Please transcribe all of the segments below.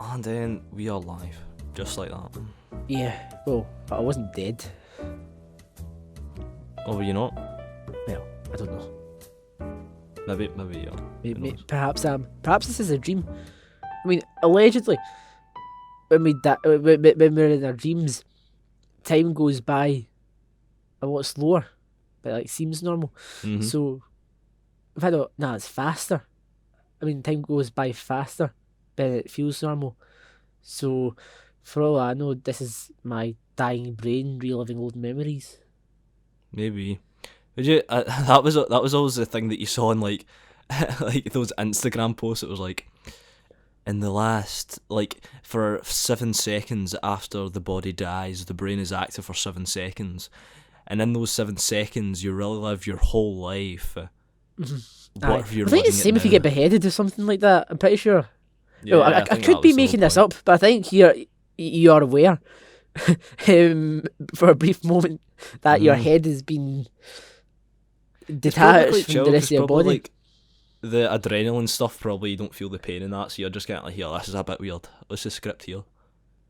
And then we are live, just like that. Yeah, well, I wasn't dead. Oh, were you not? Well, I don't know. Maybe yeah. Perhaps perhaps this is a dream. I mean, allegedly, when when we're in our dreams, time goes by a lot slower, but like seems normal. Mm-hmm. So, if I don't, nah, it's faster. I mean, time goes by faster, but it feels normal. So, for all I know, this is my dying brain reliving old memories. Maybe. Would you? That was always the thing that you saw in like like those Instagram posts. It was like, in the last, like, for 7 seconds after the body dies, the brain is active for 7 seconds, and in those 7 seconds you relive your whole life. I think it's the same if you get beheaded or something like that. I'm pretty sure. Yeah, I could be making this up, but I think you are aware for a brief moment that your head has been detached from the rest of your body. Like, the adrenaline stuff, probably you don't feel the pain in that, so you're just getting like, here, this is a bit weird. What's the script here?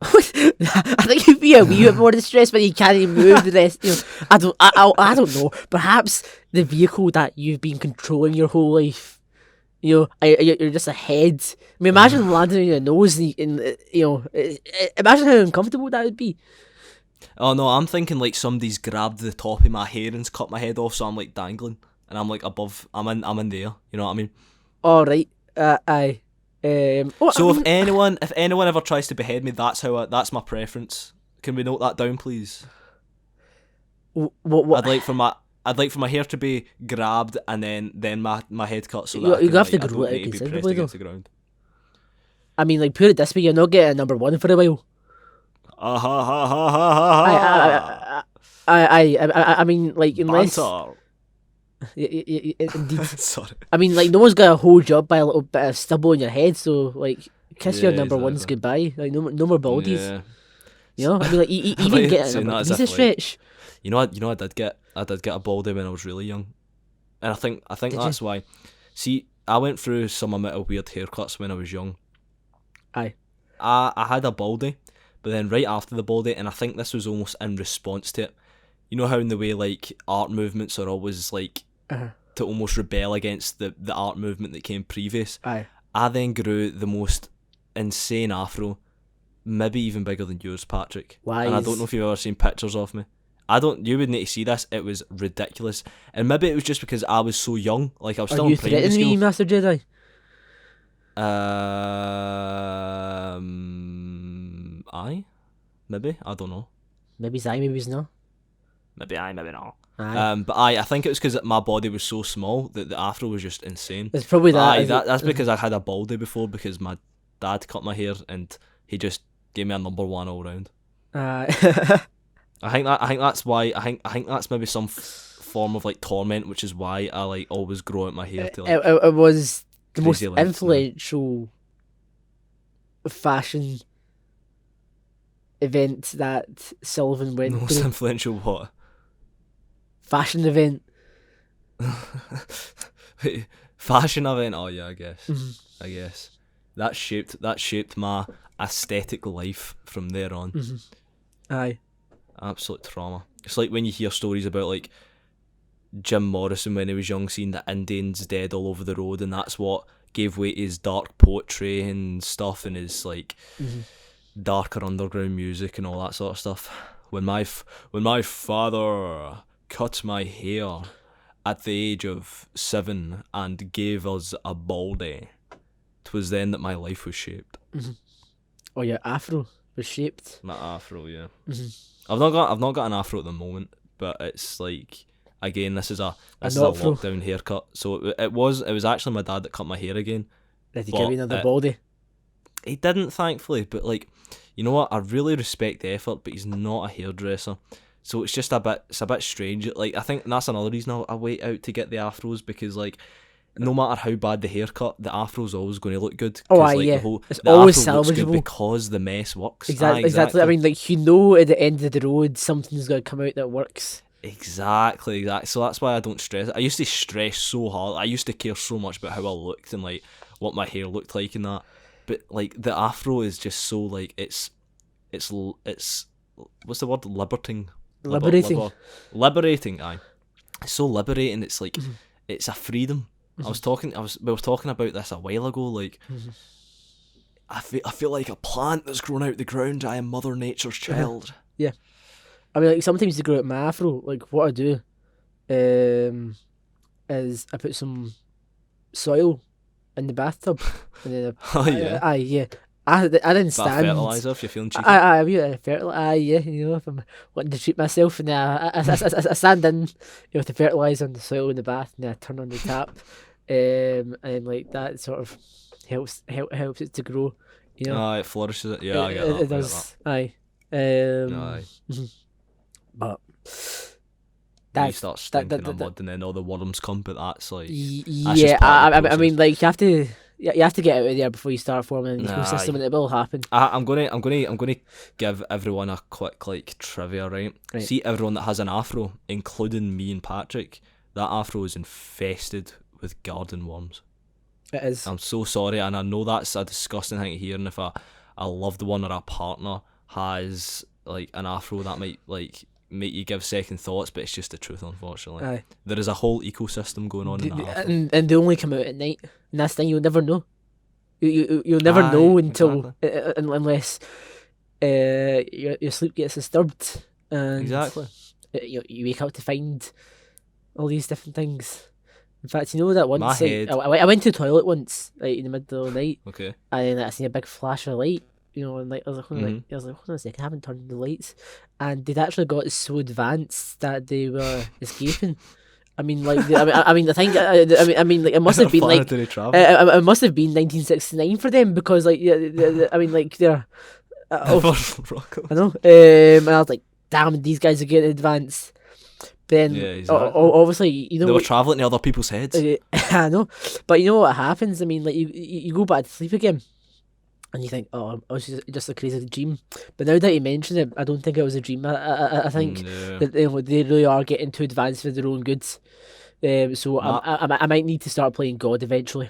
I think you'd be a wee bit more distressed when you can't even move the rest. You know, I don't know. Perhaps the vehicle that you've been controlling your whole life. You know, you're just a head. I mean, imagine landing on your nose and imagine how uncomfortable that would be. Oh no, I'm thinking like somebody's grabbed the top of my hair and cut my head off, so I'm like dangling, and I'm like above. I'm in there. You know what I mean? All right. Aye. So if anyone ever tries to behead me, that's my preference. Can we note that down, please? What? I'd like for my hair to be grabbed and then my head cut, so that you have to grow it considerably though. The ground. I mean, like, put it this way, you're not getting number one for a while. I mean, like, unless. Indeed. Sorry. I mean, like, no one's gonna hold you up by a little bit of stubble on your head, so like, kiss your number ones goodbye. Like, no more baldies. Yeah. You know, I mean, like, even get a number two's a stretch. You know, I did get a baldy when I was really young, and I think that's why. See, I went through some amount of weird haircuts when I was young. Aye. I had a baldy, but then right after the baldy, and I think this was almost in response to it. You know how in the way like art movements are always like to almost rebel against the art movement that came previous. Aye. I then grew the most insane afro, maybe even bigger than yours, Patrick. Why? And I don't know if you've ever seen pictures of me. You would need to see this. It was ridiculous, and maybe it was just because I was so young. Like I was still in primary school. Are you threatening me, Master Jedi? Aye, maybe, I don't know. Maybe it's aye, maybe it's no. Maybe aye, maybe not. Aye. But I think it was because my body was so small that the afro was just insane. It's probably that. That's because I had a baldy before, because my dad cut my hair and he just gave me a number one all round. I think that's why. I think that's maybe some form of like torment, which is why I like always grow out my hair. To, like, it was the most lengths, influential fashion event that Sullivan went the most through. Influential what? Fashion event. Fashion event. Oh yeah, I guess. Mm-hmm. I guess that shaped my aesthetic life from there on. Mm-hmm. Aye. Absolute trauma. It's like when you hear stories about like Jim Morrison when he was young, seeing the Indians dead all over the road, and that's what gave way to his dark poetry and stuff, and his like darker underground music and all that sort of stuff. When my father cut my hair at the age of 7 and gave us a baldy, 'twas then that my life was shaped. Mm-hmm. Oh, your afro was shaped. My afro, yeah. Mm-hmm. I've not got an afro at the moment, but it's like, again, this is a lockdown haircut. So it was actually my dad that cut my hair again. Did he give you another baldy? He didn't, thankfully, but like, you know what? I really respect the effort, but he's not a hairdresser, so it's just a bit strange. Like, I think that's another reason I wait out to get the afros, because like, no matter how bad the haircut, the afro's always going to look good. Oh, aye, like, yeah. It's always afro looks good salvageable because the mess works. Exactly. I mean, like, you know, at the end of the road, something's going to come out that works. Exactly. So that's why I don't stress. I used to stress so hard. I used to care so much about how I looked and like what my hair looked like and that. but like the afro is just so like it's what's the word? Liberating. Liberating. Aye, it's so liberating. It's like it's a freedom. We were talking about this a while ago. Like I feel like a plant that's grown out the ground. I am Mother Nature's child. Yeah. I mean, like, sometimes to grow out my afro, like, what I do is I put some soil in the bathtub. And then I didn't stand. Fertiliser if you're feeling cheeky. I if I'm wanting to treat myself, and then I stand in with the fertiliser and the soil in the bath, and then I turn on the tap, and then like that sort of helps it to grow. You know, it flourishes it. Yeah, I get that. It does. Aye. But then you start stinking of mud, and then all the worms come. But that's like I mean, like you have to get out of there before you start forming an ecosystem, and it will happen. I'm gonna give everyone a quick like trivia, right? See, everyone that has an afro, including me and Patrick, that afro is infested with garden worms. It is. I'm so sorry, and I know that's a disgusting thing to hear. And if a loved one or a partner has like an afro, that might like make you give second thoughts, but it's just the truth, unfortunately. Aye. There is a whole ecosystem going on in that afro. And they only come out at night, and that's the thing, you'll never know. You'll never know until unless your sleep gets disturbed, and exactly. You wake up to find all these different things. In fact, you know that once I went to the toilet once, like in the middle of the night. Okay. And I seen a big flash of light, you know, and like I was like, hold on a second, I haven't turned the lights, and they'd actually got so advanced that they were escaping. I mean, like, I mean, the thing, I mean, like, it must have been like, it must have been 1969 for them, because like, I mean, like, they're, I know, and I was like, damn, these guys are getting advanced. Then obviously, you know, they were travelling to other people's heads. I know, but you know what happens? I mean, like, you go back to sleep again, and you think, oh, it was just a crazy dream. But now that you mention it, I don't think it was a dream. I think that they really are getting too advanced for their own goods. So I might need to start playing God eventually.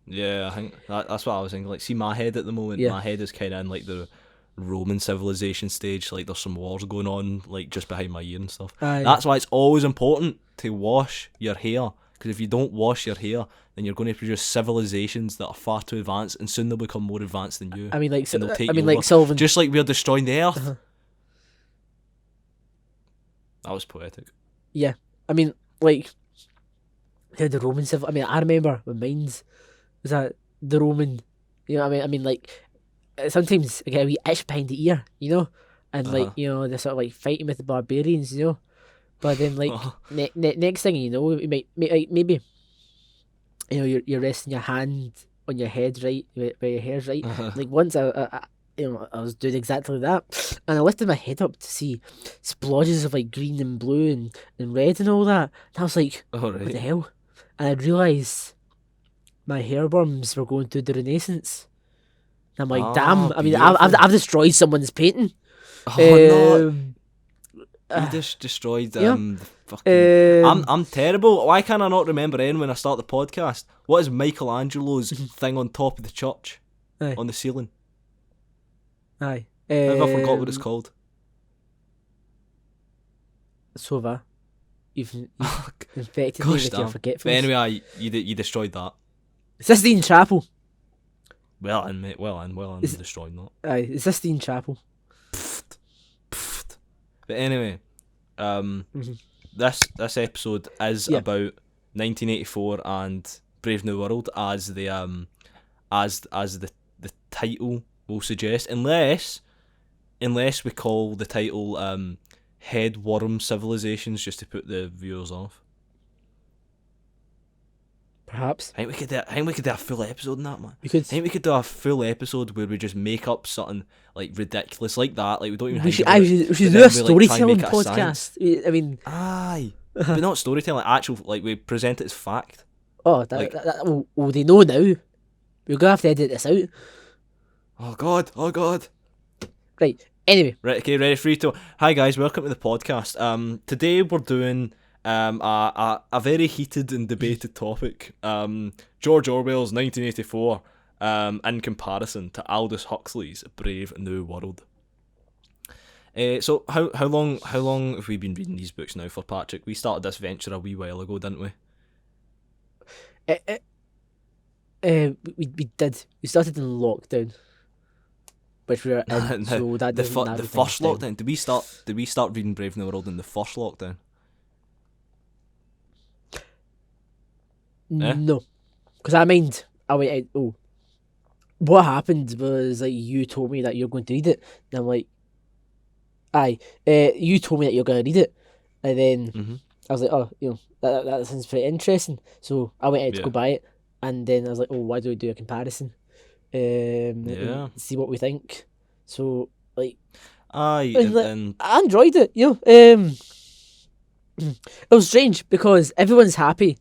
Yeah, I think that's what I was thinking. Like, see, my head at the moment, my head is kind of in like the Roman civilization stage. Like, there's some wars going on like just behind my ear and stuff. That's why it's always important to wash your hair, because if you don't wash your hair, then you're going to produce civilizations that are far too advanced, and soon they'll become more advanced than you. I mean, like, like Sullivan, just like we're destroying the earth. That was poetic. Yeah, I mean, like, the Roman civil. I mean, I remember when mine's was that the Roman. You know, I mean, like, sometimes I get a wee itch behind the ear, you know, and like, you know, they're sort of like fighting with the barbarians, you know, but then like next thing you know, you might maybe, you know, you're resting your hand on your head, right, where your hair's right. Like, once I was doing exactly that, and I lifted my head up to see splodges of like green and blue and red and all that, and I was like, what the hell? And I realised my hair worms were going through the Renaissance. And I'm like, damn! I mean, I've destroyed someone's painting. No. You just destroyed the fucking. I'm terrible. Why can I not remember anything when I start the podcast? What is Michelangelo's thing on top of the church? On the ceiling? Aye. I forgot what it's called. Sova. You've infected me with your forgetfulness. But anyway, you destroyed that. Sistine Chapel. Well done, mate. Well done. Destroying that. Aye, Sistine Chapel. But anyway, this episode is about 1984 and Brave New World, as the title will suggest, unless we call the title Head Worm Civilizations, just to put the viewers off. Perhaps. I think we could do a full episode on that, man. We could. I think we could do a full episode where we just make up something like ridiculous like that. Like, we don't even. We should do a storytelling podcast. I mean. Aye. But not storytelling. Actual, like, we present it as fact. Oh, they know now. We're gonna have to edit this out. Oh God. Right. Anyway. Right. Okay. Ready? 3, 2. Hi guys. Welcome to the podcast. Today we're doing a very heated and debated topic. George Orwell's 1984. in comparison to Aldous Huxley's Brave New World. So how long have we been reading these books now for, Patrick? We started this venture a wee while ago, didn't we? We did. We started in lockdown, which we were in. So that the doesn't first lockdown. Did we start reading Brave New World in the first lockdown? No, because I went out. Oh, what happened was like you told me that you're going to read it, and I'm like, aye. You told me that you're going to read it, and then I was like, oh, that sounds pretty interesting. So I went out to go buy it, and then I was like, oh, why do we do a comparison? And see what we think. So like, and I enjoyed it. It was strange because everyone's happy,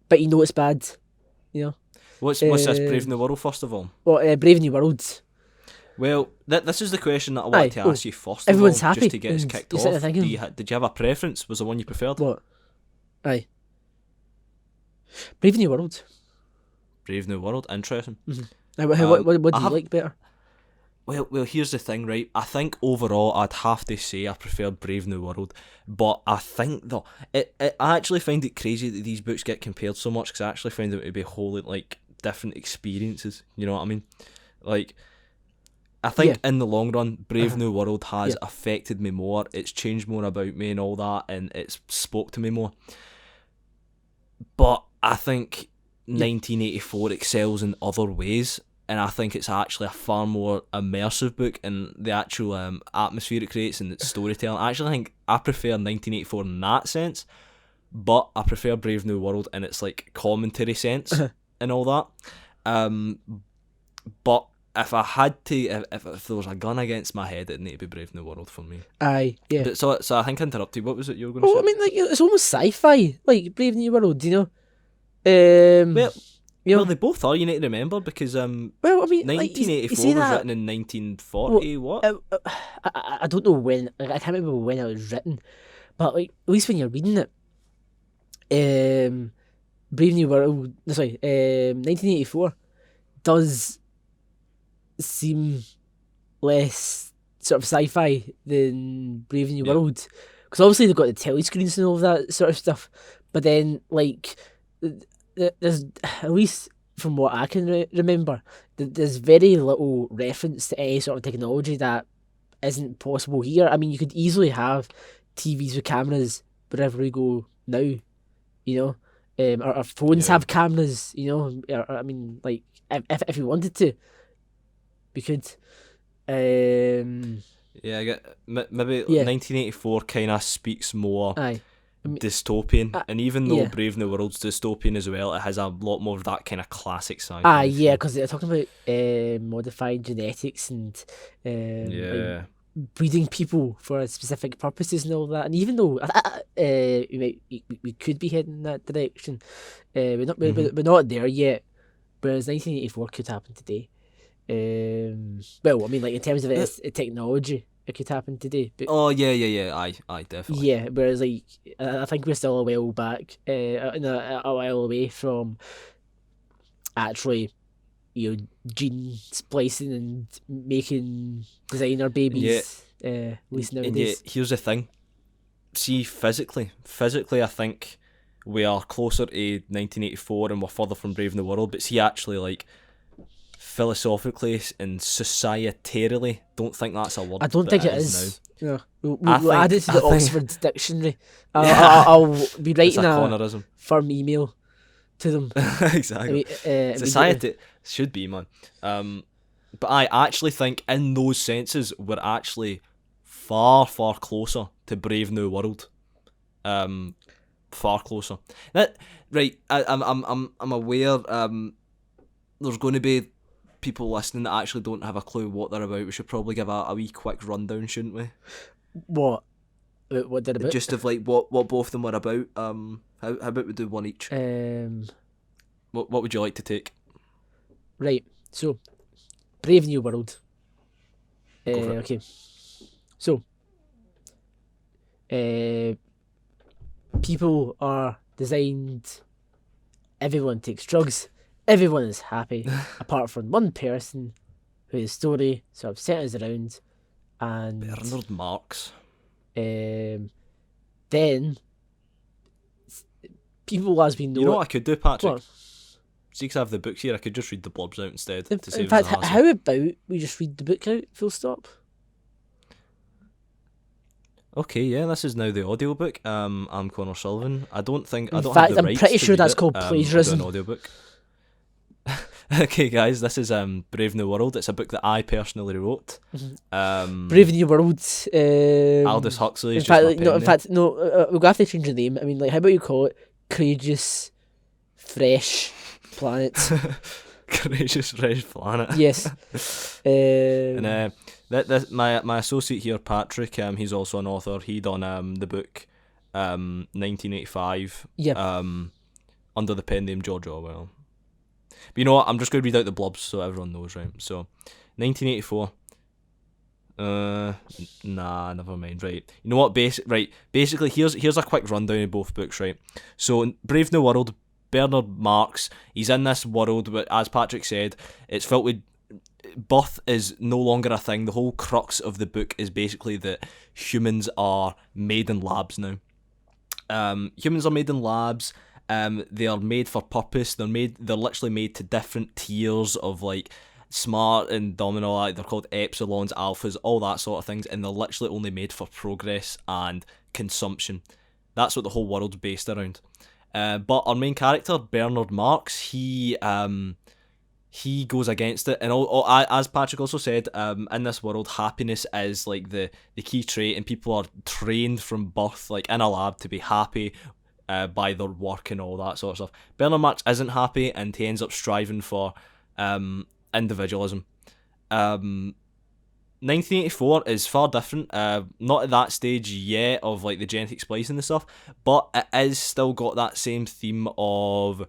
but it's bad. what's this Brave New World first of all? Well, Brave New World. Well, this is the question that I wanted to ask you first of everyone's all, happy, just to get us kicked off. thinking, Did you have a preference? Was there one you preferred? What? Aye. Brave New World. Brave New World, interesting. What do you like better? Well, here's the thing, right? I think overall I'd have to say I preferred Brave New World, but I think though I actually find it crazy that these books get compared so much, because I actually find them to be wholly like different experiences. You know what I mean? Like, I think in the long run, Brave New World has affected me more. It's changed more about me and all that, and it's spoke to me more. But I think 1984 excels in other ways, and I think it's actually a far more immersive book in the actual atmosphere it creates and its storytelling. I actually think I prefer 1984 in that sense, but I prefer Brave New World in its like commentary sense and all that. But if I had to, if there was a gun against my head, it'd need to be Brave New World for me. Aye, yeah. But so I think I interrupted. What was it you were going to say? I mean, like, it's almost sci-fi, like Brave New World, Well, they both are. You need to remember, because well, I mean, 1984 was written in 1940. What? I don't know when. Like, I can't remember when it was written, but like at least when you're reading it, Brave New World. 1984 does seem less sort of sci-fi than Brave New World, because obviously they've got the telescreens and all of that sort of stuff, but then like there's, at least from what I can remember, there's very little reference to any sort of technology that isn't possible here. I mean, you could easily have TVs with cameras wherever we go now, or our phones have cameras, or, I mean, like, if we wanted to, we could. I get maybe 1984 kind of speaks more dystopian, and even though Brave New World's dystopian as well, it has a lot more of that kind of classic sci-fi. Because they're talking about modifying genetics and like breeding people for specific purposes and all that. And even though we could be heading in that direction, we're not there yet. Whereas 1984 could happen today. Well, I mean, like, in terms of its technology, it could happen today. But aye, definitely. Yeah, whereas, like, I think we're still a while back, a while away from actually, gene splicing and making designer babies. At least nowadays. And here's the thing. See, physically, I think we are closer to 1984 and we're further from Brave New World. But see, actually, like, philosophically and societarily, don't think that's a word. I don't think it is. Now. No, we'll add it to the Oxford Dictionary. I'll be writing a firm email to them. Exactly. Society should be, man. But I actually think in those senses we're actually far closer to Brave New World. Far closer. Right. I'm aware. There's going to be people listening that actually don't have a clue what they're about. We should probably give a wee quick rundown, shouldn't we? What they're about? Just of like what both of them were about. How about we do one each? What would you like to take? Right. So, Brave New World. Okay. So, people are designed. Everyone takes drugs. everyone is happy apart from one person whose story sort of centers around, and Bernard Marx. then people, as we know, You know what I could do, Patrick? What? See, because I have the books here, I could just read the blobs out instead. In to save fact, us the hassle. how about we just read the book out, full stop? Okay, yeah, this is now the audiobook. I'm Connor Sullivan. I don't In have fact, the I'm rights pretty to sure read that's it. called I'll do plagiarism. an audiobook. Okay, guys, this is Brave New World. It's a book that I personally wrote. Brave New World. Aldous Huxley is In just fact, my like, pen no. In name. fact, no. We're gonna have to change the name. I mean, like, how about you call it Courageous Fresh Planet? Courageous Fresh Planet. Yes. And my associate here, Patrick, he's also an author. He done the book 1985 Yeah. under the pen name George Orwell. But you know what? I'm just going to read out the blobs so everyone knows, right? So, 1984. Nah, never mind. Right. You know what? Basically, here's a quick rundown of both books, right? So, in Brave New World, Bernard Marx, he's in this world, but as Patrick said, it's filled with birth is no longer a thing. The whole crux of the book is basically that humans are made in labs now. Humans are made in labs. They are made for purpose. They're literally made to different tiers of like smart and domino. Like they're called epsilons, alphas, all that sort of things, and they're literally only made for progress and consumption. That's what the whole world's based around. But our main character, Bernard Marx, he goes against it, and as Patrick also said, in this world, happiness is like the key trait, and people are trained from birth, like in a lab, to be happy by their work and all that sort of stuff. Bernard Marx isn't happy, and he ends up striving for individualism. 1984 is far different. Not at that stage yet of like the genetic splicing and stuff, but it is still got that same theme of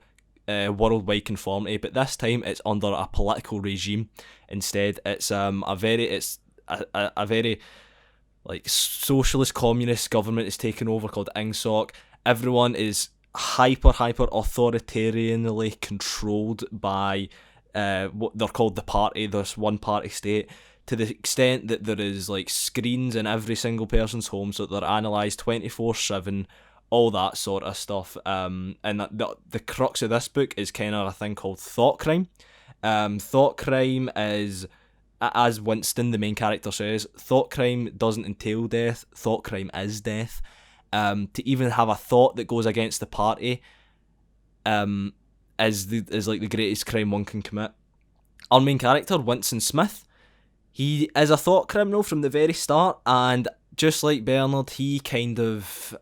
worldwide conformity, but this time it's under a political regime instead. It's a very like socialist communist government is taken over called INGSOC. Everyone is hyper authoritarianly controlled by what they're called the party, this one party state, to the extent that there is like screens in every single person's home, so they're analysed 24/7, all that sort of stuff. And the crux of this book is kind of a thing called thought crime. Thought crime is, as Winston, the main character, says, thought crime doesn't entail death. Thought crime is death. To even have a thought that goes against the party, is like the greatest crime one can commit. Our main character, Winston Smith, he is a thought criminal from the very start, and just like Bernard, he kind of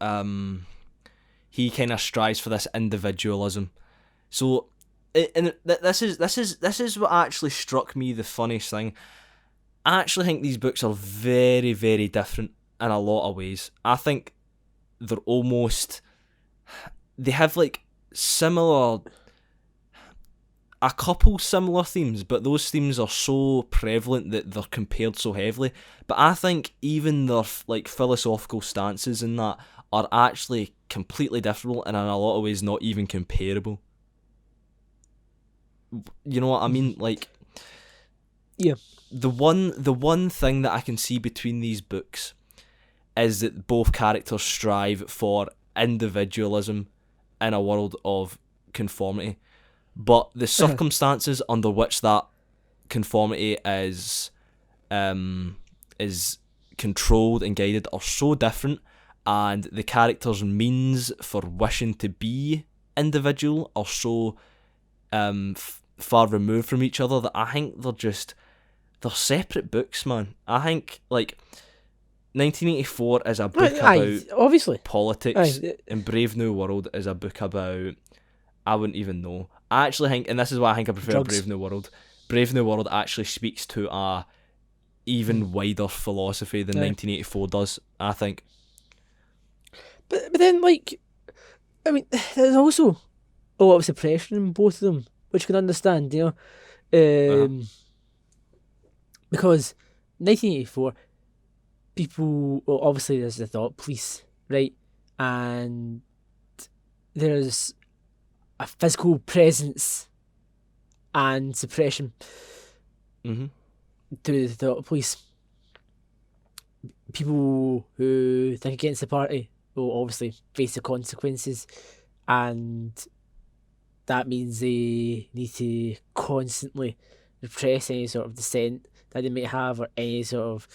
strives for this individualism. So, this is what actually struck me the funniest thing. I actually think these books are very, very different in a lot of ways. I think they have like a couple similar themes, but those themes are so prevalent that they're compared so heavily. But I think even their like philosophical stances in that are actually completely different, and in a lot of ways not even comparable. You know what I mean? Like, Yeah. The one thing that I can see between these books is that both characters strive for individualism in a world of conformity, but the circumstances under which that conformity is controlled and guided are so different, and the characters' means for wishing to be individual are so far removed from each other that I think they're separate books, man. I think like 1984 is a book about obviously politics, and Brave New World is a book about, I wouldn't even know. I actually think, and this is why I think I prefer drugs. Brave New World. Brave New World actually speaks to a even wider philosophy than 1984 does, I think. But then, like, I mean, there's also a lot of suppression in both of them, which you can understand, you know, because 1984, people, well, obviously there's the thought police, right, and there's a physical presence and suppression Mm-hmm. through the thought police. People who think against the party will obviously face the consequences, and that means they need to constantly repress any sort of dissent that they might have, or any sort of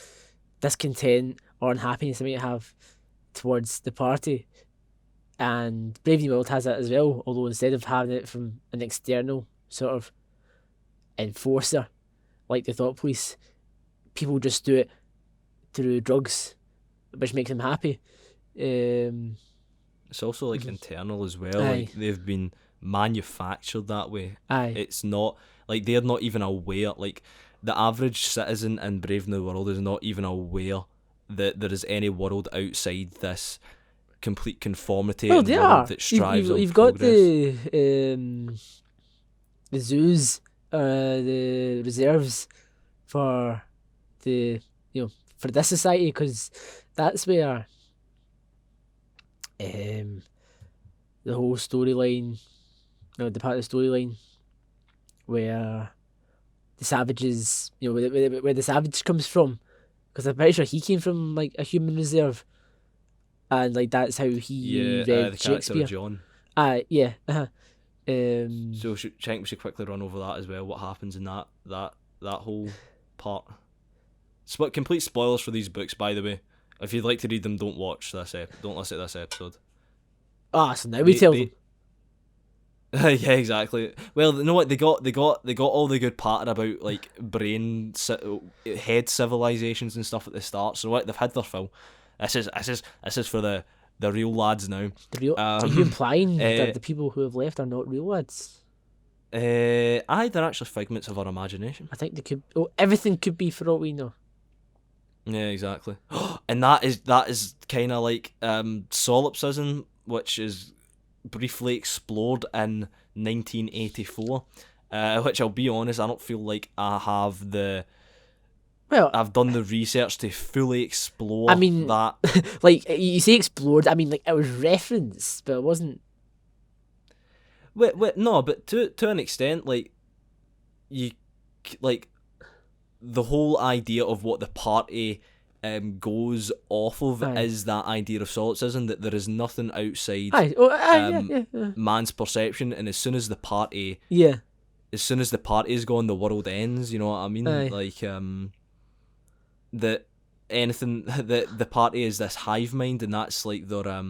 discontent or unhappiness they might have towards the party. And Brave New World has that as well, although instead of having it from an external sort of enforcer like the thought police, people just do it through drugs, which makes them happy. It's also like internal as well. Aye. Like they've been manufactured that way. Aye. It's not like they're not even aware. Like the average citizen in Brave New World is not even aware that there is any world outside this complete conformity Well, and they world are. that strives on You've got progress. the zoos, the reserves for the for this society, because that's where the whole storyline, the part of the storyline where the savages, where the savage comes from, because I'm pretty sure he came from like a human reserve, and like that's how he Yeah, read the character Shakespeare. of John. Yeah. So we should quickly run over that as well. What happens in that whole part? Complete spoilers for these books, by the way. If you'd like to read them, don't watch this. Don't listen to this episode. So now we tell them. Yeah, exactly. Well, you know what? They got all the good part about like head civilizations and stuff at the start. So what? They've had their fill. This is for the real lads now. Are you implying that the people who have left are not real lads? They're actually figments of our imagination. I think they could. Oh, everything could be for all we know. Yeah, exactly. And that is kind of like solipsism, which is briefly explored in 1984. Which I'll be honest, I don't feel like I have I've done the research to fully explore. I mean, that. Like you say, explored. I mean, like it was referenced, but it wasn't. Wait, no, but to an extent, like the whole idea of what the party goes off of is that idea of solipsism, that there is nothing outside man's perception, and as soon as the party is gone, the world ends. You know what I mean? Like that anything that the party is this hive mind, and that's like their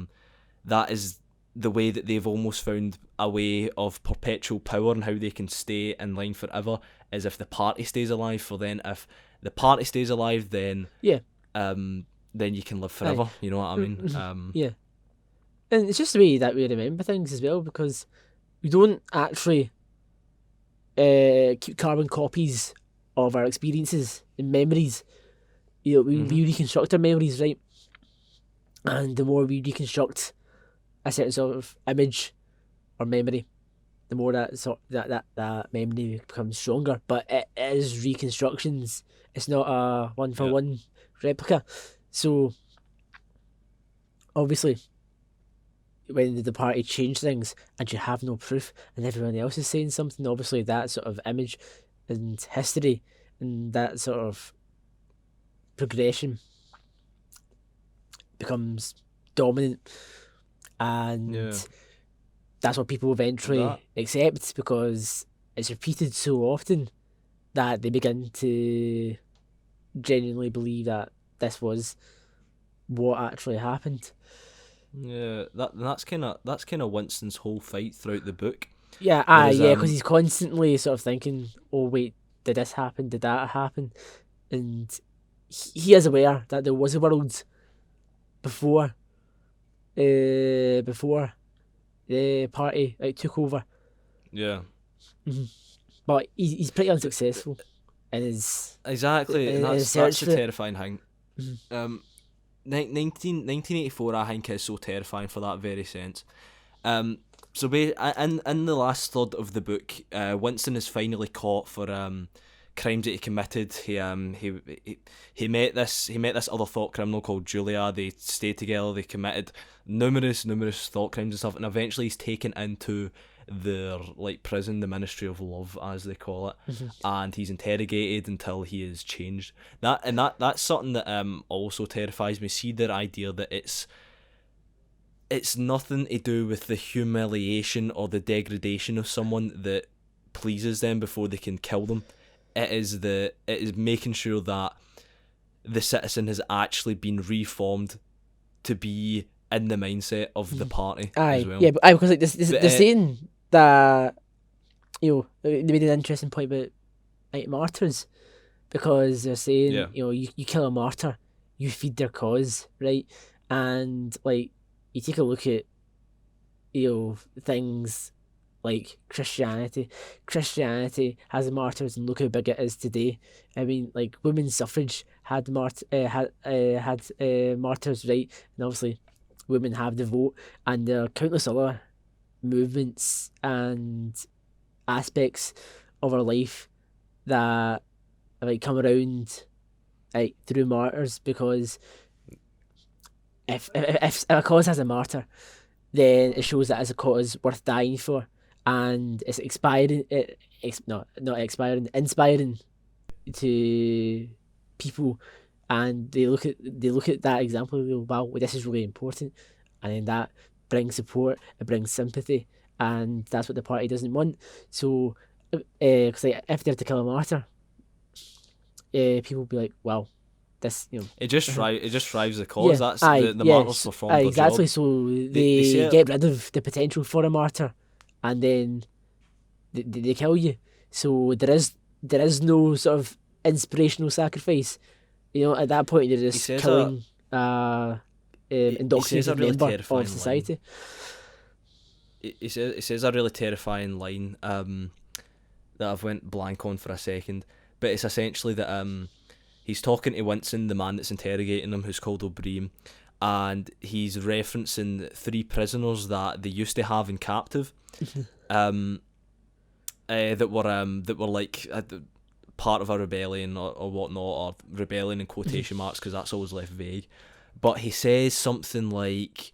that is the way that they've almost found a way of perpetual power and how they can stay in line forever is if the party stays alive. For then, if the party stays alive, then then you can live forever. You know what I mean? Yeah, and it's just the way that we remember things as well, because we don't actually keep carbon copies of our experiences and memories. We reconstruct our memories, right? And the more we reconstruct a certain sort of image or memory, the more that memory becomes stronger. But it is reconstructions. It's not a one-for-one replica. So obviously, when the party change things and you have no proof and everyone else is saying something, obviously that sort of image and history and that sort of progression becomes dominant, and that's what people eventually accept, because it's repeated so often that they begin to genuinely believe that this was what actually happened. Yeah, that's kind of Winston's whole fight throughout the book. Yeah, because he's constantly sort of thinking, "Oh wait, did this happen? Did that happen?" And he is aware that there was a world before the party took over. Yeah. Mm-hmm. But he's pretty unsuccessful in his exactly, and that's the terrifying thing. Mm-hmm. 1984, I think, is so terrifying for that very sense. So in the last third of the book, Winston is finally caught for crimes that he committed. He met this other thought criminal called Julia. They stayed together. They committed numerous thought crimes and stuff, and eventually he's taken into their like prison, the Ministry of Love as they call it, and he's interrogated until he is changed. That's something that also terrifies me. See, their idea that it's nothing to do with the humiliation or the degradation of someone that pleases them before they can kill them. It is making sure that the citizen has actually been reformed to be in the mindset of the party as well. Yeah, but because like they're saying that, you know, they made an interesting point about like martyrs, because they're saying, you know, you kill a martyr, you feed their cause, right? And like you take a look at, you know, things like Christianity has martyrs, and look how big it is today. I mean, like women's suffrage had martyrs, right? And obviously women have the vote, and there are countless other movements and aspects of our life that like come around like through martyrs, because if a cause has a martyr, then it shows that it's a cause worth dying for, and it's inspiring to people, and they look at that example and go, wow, this is really important, and then that brings support, it brings sympathy, and that's what the party doesn't want. So because like, if they're to kill a martyr, people will be like, wow, this, you know, it just drives the cause. Yeah, That's the martyrs perform their exactly. job. So they get rid of the potential for a martyr, and then they kill you. So there is no sort of inspirational sacrifice. You know, at that point they're just killing indoctrinated member of society. He says a really terrifying line that I've went blank on for a second, but it's essentially that he's talking to Winston, the man that's interrogating him, who's called O'Brien, and he's referencing 3 prisoners that they used to have in captive, that were like part of a rebellion or whatnot, or rebellion in quotation marks because that's always left vague. But he says something like,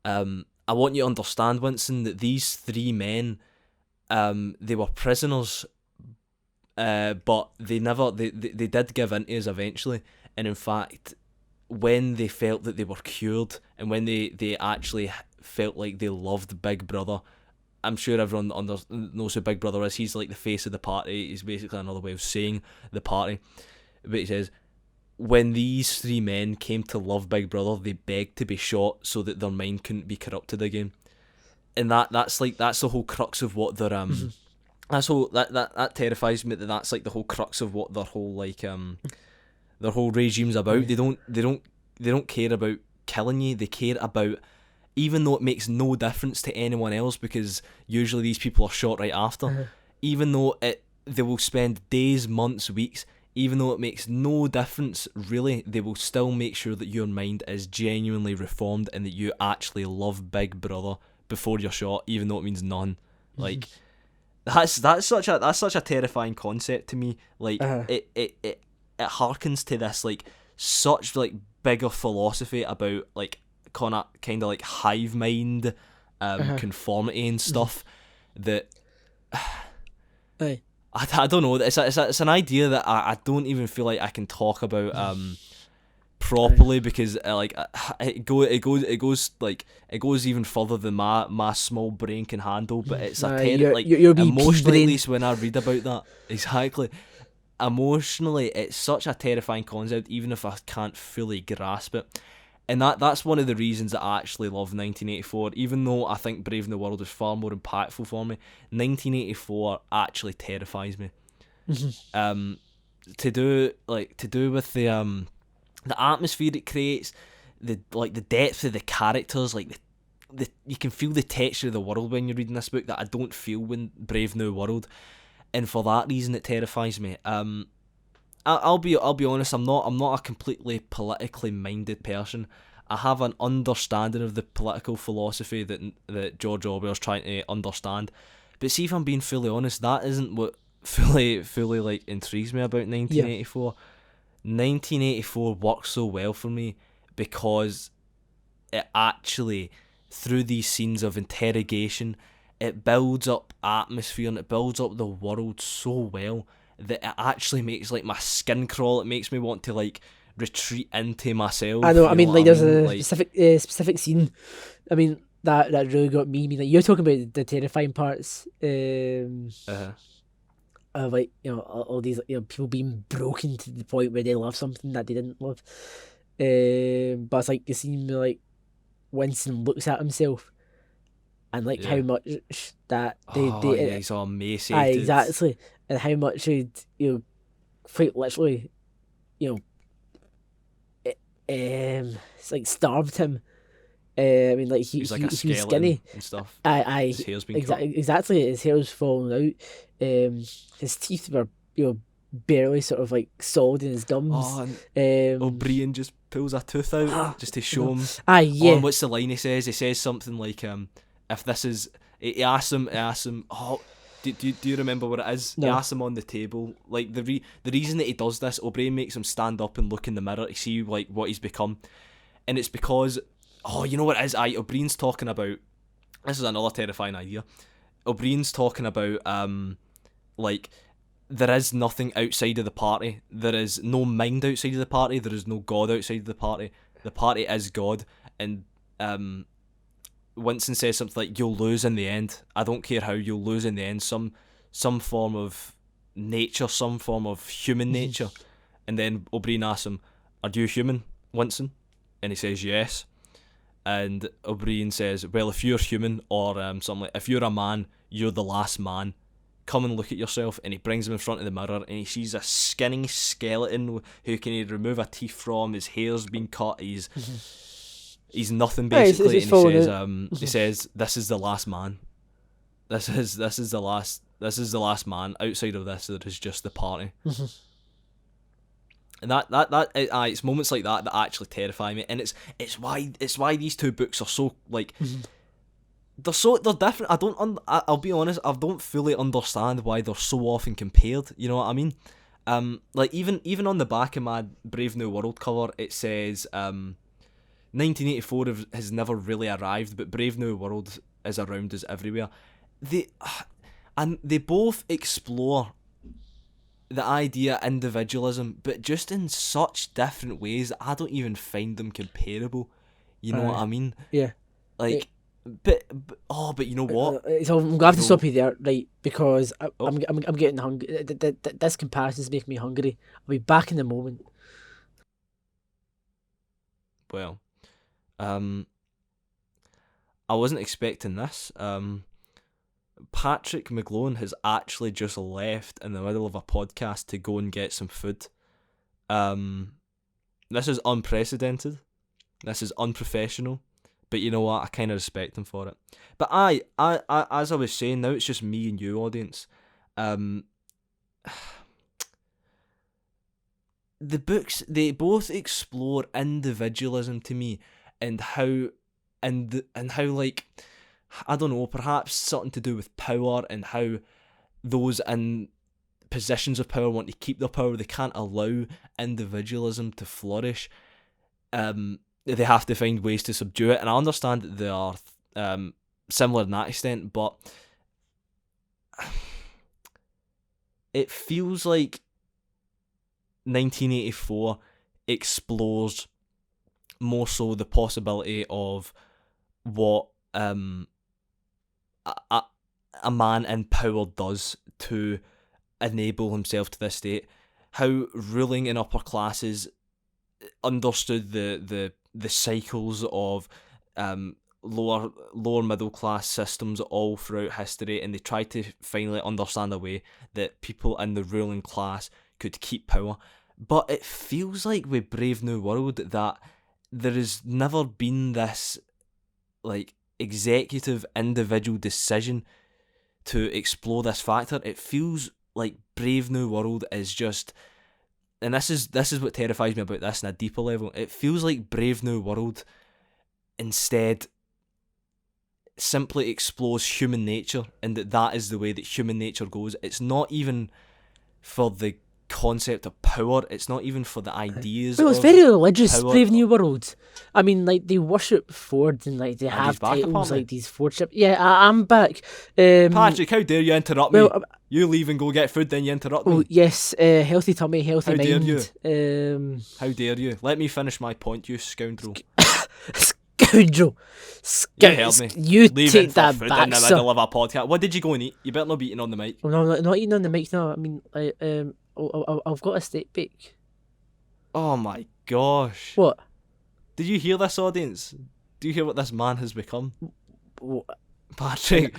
I want you to understand, Winston, that these 3 men, they were prisoners, but they did give in to us eventually. And in fact, when they felt that they were cured, and when they actually felt like they loved Big Brother, I'm sure everyone knows who Big Brother is. He's like the face of the party. He's basically another way of saying the party. But he says, when these 3 men came to love Big Brother, they begged to be shot so that their mind couldn't be corrupted again. And that's the whole crux of what their that terrifies me, that's like the whole crux of what their whole like their whole regime's about. They don't care about killing you. They care about, even though it makes no difference to anyone else, because usually these people are shot right after, even though they will spend days, months, weeks, even though it makes no difference really, they will still make sure that your mind is genuinely reformed and that you actually love Big Brother before you're shot, even though it means none. Like that's such a terrifying concept to me. Like it harkens to this like such like bigger philosophy about like kind of like hive mind, conformity and stuff that I don't know. It's an idea that I don't even feel like I can talk about properly, because it goes even further than my small brain can handle. But it's your emotionally, at least when I read about that, exactly. Emotionally, it's such a terrifying concept, even if I can't fully grasp it. And that's one of the reasons that I actually love 1984. Even though I think Brave New World is far more impactful for me, 1984 actually terrifies me. To do with the atmosphere it creates, the depth of the characters, like the you can feel the texture of the world when you're reading this book that I don't feel when Brave New World, and for that reason it terrifies me. I'll be honest, I'm not a completely politically minded person. I have an understanding of the political philosophy that George Orwell's trying to understand. But see, if I'm being fully honest, that isn't what fully like intrigues me about 1984. 1984 works so well for me because it actually, through these scenes of interrogation it builds up atmosphere and it builds up the world so well that it actually makes like my skin crawl. It makes me want to like retreat into myself. I know. You I mean, what like, there's a Like, specific scene. I mean, that really got me. I mean, like, you're talking about the terrifying parts. uh, Of, like, you know, all these, you know, people being broken to the point where they love something that they didn't love. But it's like the scene where, like, Winston looks at himself and like how yeah. much that Oh yeah, he's all emaciated. exactly, and how much he'd, you know, quite literally, you know, it's like starved him. I mean, like, He's like a he was skeleton skinny. and stuff. I His hair's been cut. exactly. His hair was falling out. His teeth were, you know, barely sort of like solid in his gums. Oh, and Um, O'Brien just pulls a tooth out just to show him. Oh, yeah. and what's the line he says? He says something like, if this is, he asks him, oh, do you remember what it is? No. He asks him on the table, like the reason that he does this, O'Brien makes him stand up and look in the mirror to see like what he's become, and it's because, oh, you know what it is? O'Brien's talking about, this is another terrifying idea. O'Brien's talking about, like, there is nothing outside of the party. There is no mind outside of the party. There is no God outside of the party. The party is God. And Winston says something like, "You'll lose in the end. I don't care how, you'll lose in the end. Some form of nature, some form of human nature." And then O'Brien asks him, "Are you human, Winston?" And he says, "Yes." And O'Brien says, "Well, if you're human," or something like, "if you're a man, you're the last man. Come and look at yourself." And he brings him in front of the mirror and he sees a skinny skeleton who can he remove a teeth from. His hair's been cut. He's nothing basically. it's And he says, "This is the last man. This is the last man. Outside of this, there is just the party." And it's moments like that that actually terrify me, and it's why these two books are so like. They're different. I'll be honest, I don't fully understand why they're so often compared. You know what I mean? Like even on the back of my Brave New World cover, it says 1984 has never really arrived, but Brave New World is around us everywhere. They both explore the idea of individualism, but just in such different ways that I don't even find them comparable. You know what I mean? Yeah. Like. But you know what? So I'm gonna have to stop you there, right? Because I'm getting hungry. This comparison's making me hungry. I'll be back in a moment. Well, I wasn't expecting this. Patrick McGlone has actually just left in the middle of a podcast to go and get some food. This is unprecedented. This is unprofessional. But you know what? I kind of respect him for it. But I as I was saying, now it's just me and you, audience. The books, they both explore individualism to me, and how like, I don't know, perhaps something to do with power, and how those in positions of power want to keep their power. They can't allow individualism to flourish. They have to find ways to subdue it, and I understand that they are similar in that extent, but it feels like 1984 explores more so the possibility of what a man in power does to enable himself to this state, how ruling in upper classes understood the cycles of lower middle class systems all throughout history, and they tried to finally understand a way that people in the ruling class could keep power. But it feels like with Brave New World that there has never been this like executive individual decision to explore this factor. It feels like Brave New World is just, and this is what terrifies me about this on a deeper level, it feels like Brave New World instead simply explores human nature, and that is the way that human nature goes. It's not even for the concept of power. It's not even for the ideas. Well, it's of very religious, power. Brave New World. I mean, like, they worship Ford and, like, they And have he's back, titles apparently. like these Fordship. Yeah, I'm back. Patrick, how dare you interrupt me? well, You leave and go get food, then you interrupt Oh, me. yes, healthy tummy, healthy How dare mind. How dare you? Let me finish my point, you scoundrel. Scoundrel. You heard me. You Leaving take for that food back, in the sir. middle of a podcast. What did you go and eat? You better not be eating on the mic. Well, no, I'm not eating on the mic now. I mean, I've got a steak bake. Oh my gosh. What? Did you hear this, audience? Do you hear what this man has become? What? Patrick,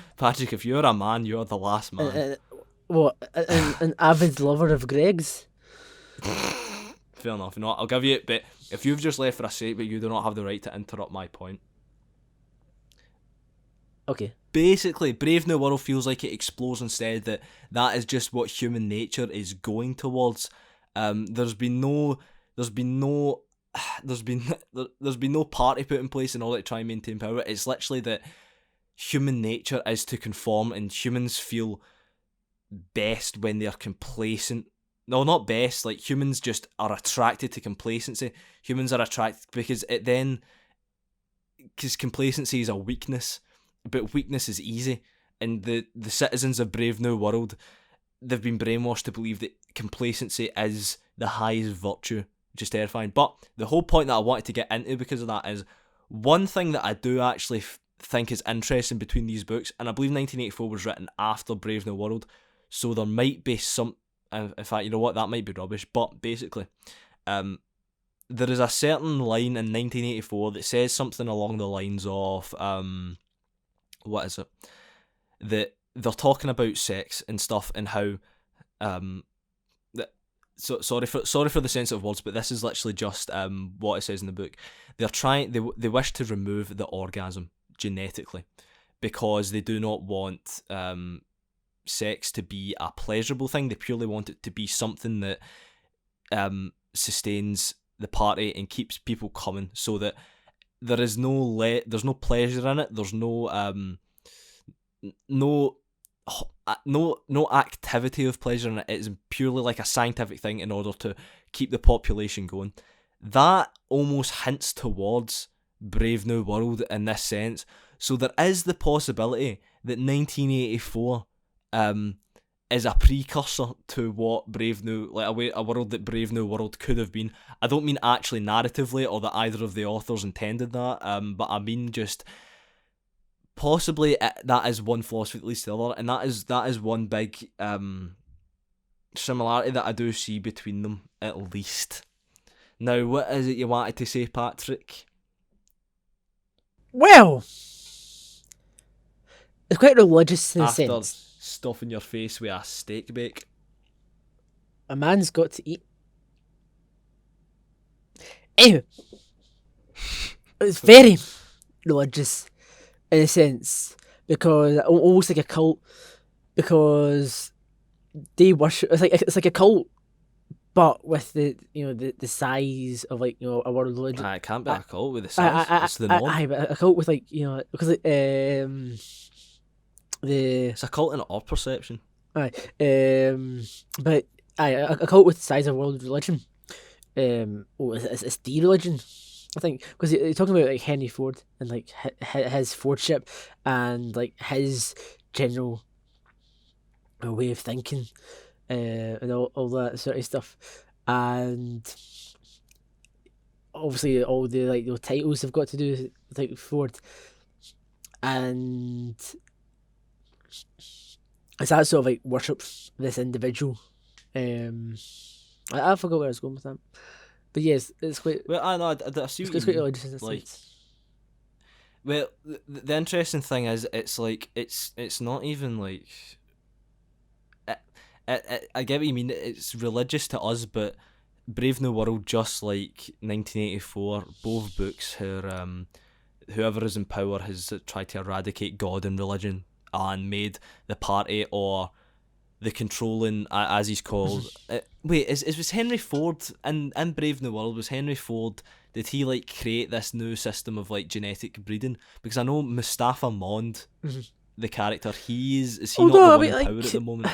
if you're a man, you're the last man. What? An avid lover of Greg's? Fair enough. You know what? I'll give you it, but if you've just left for a sake, but you do not have the right to interrupt my point. Okay. Basically, Brave New World feels like it explores instead that is just what human nature is going towards. There's been no party put in place in order to try and maintain power. It's literally that human nature is to conform, and humans feel best when they're complacent. No, not best. Like, humans just are attracted to complacency. Humans are attracted because complacency is a weakness, but weakness is easy. And the citizens of Brave New World, they've been brainwashed to believe that complacency is the highest virtue, which is terrifying. But the whole point that I wanted to get into because of that is one thing that I do actually think is interesting between these books, and I believe 1984 was written after Brave New World, so there might be some. In fact, you know what? That might be rubbish. But basically, there is a certain line in 1984 that says something along the lines of, what is it? That they're talking about sex and stuff and how, sorry for the sensitive words, but this is literally just what it says in the book. They wish to remove the orgasm genetically because they do not want sex to be a pleasurable thing. They purely want it to be something that sustains the party and keeps people coming, so that there is there's no pleasure in it. There's no activity of pleasure in it. It's purely like a scientific thing in order to keep the population going. That almost hints towards Brave New World in this sense. So there is the possibility that 1984 is a precursor to what a world that Brave New World could have been. I don't mean actually narratively or that either of the authors intended that, but I mean just possibly that is one philosophy that leads to the other, and that is one big similarity that I do see between them, at least. Now, what is it you wanted to say, Patrick? Well, it's quite religious in a After sense. stuffing your face with a steak bake. A man's got to eat. Anyway, it's very religious in a sense, because almost like a cult, because they worship. It's like a cult, but with the size of, like, a world religion. It can't be a cult with the size. It's the norm. But a cult with, like, because It's a cult in our perception. but a cult with the size of world religion. It's the religion, I think, because you're talking about, like, Henry Ford and, like, his Fordship and, like, his general way of thinking, and all that sort of stuff, and obviously all the, like, the titles have got to do with, like, Ford, and it's that sort of, like, worship this individual. I forgot where I was going with that, but yes, it's quite. Well, I know. I see what It's you quite mean. religious in a Like, sense. well, the interesting thing is, it's like it's not even like. I get what you mean. It's religious to us, but Brave New World, just like 1984, both books, whoever is in power has tried to eradicate God and religion and made the party, or the controlling, as he's called. Wait, was Henry Ford in Brave New World? Was Henry Ford? Did he, like, create this new system of, like, genetic breeding? Because I know Mustafa Mond, the character, is he not the one in power at the moment?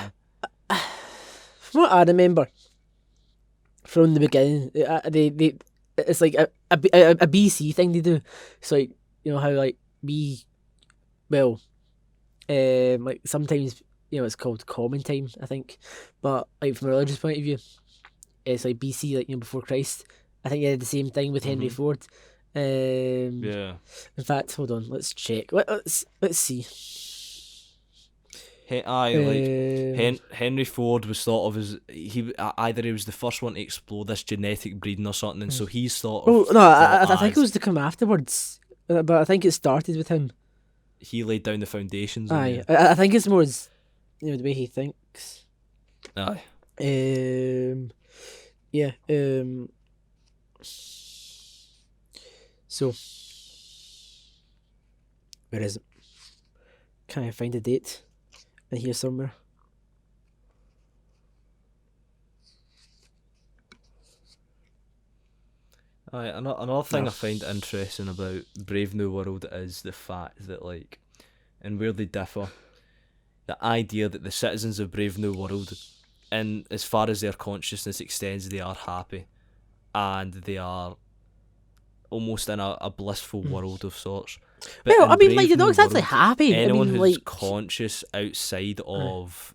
From what I remember, from the beginning. They it's like a BC thing they do. It's like, how like well, like sometimes it's called common time, I think, but like from a religious point of view, it's like BC, like before Christ. I think they did the same thing with Henry Ford. Yeah. In fact, hold on, let's check. Let's see. Henry Ford was thought of as either he was the first one to explore this genetic breeding or something, and so he's thought of. Oh no, I thought think it as was to come afterwards, but I think it started with him. he laid down the foundations. Aye, I think it's more as the way he thinks. Aye. Yeah. So, where is it? Can I find a date in here somewhere? Aye, another thing I find interesting about Brave New World is the fact that, like, and where they differ, the idea that the citizens of Brave New World, and as far as their consciousness extends, they are happy, and they are almost in a blissful world of sorts. But Well, in I mean, Brave like, they're not New exactly World, happy. anyone I mean, who's like, conscious outside of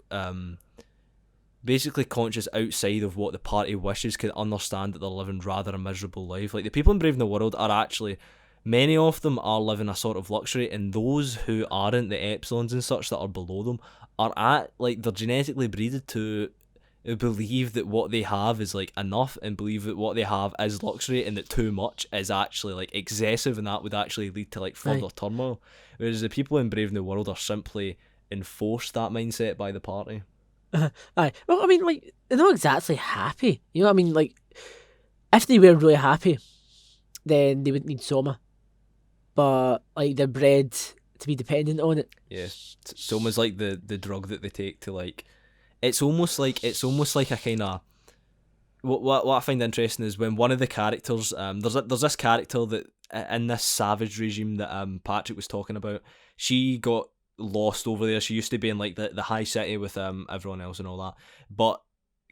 basically conscious outside of what the party wishes can understand that they're living rather a miserable life. Like, the people in Brave New World are actually, many of them are living a sort of luxury, and those who aren't, the Epsilons and such that are below them, are they're genetically breeded to believe that what they have is like enough, and believe that what they have is luxury, and that too much is actually like excessive, and that would actually lead to like further turmoil. Whereas the people in Brave New World are simply enforced that mindset by the party. aye. Well, I mean, like, they're not exactly happy. You know what I mean? Like, if they were really happy, then they wouldn't need Soma. But, like, they're bred to be dependent on it. Yeah, it's almost like the drug that they take to, like, it's almost like a kind of what I find interesting is when one of the characters, there's this character that in this savage regime that Patrick was talking about, she got lost over there. She used to be in like the high city with everyone else and all that, but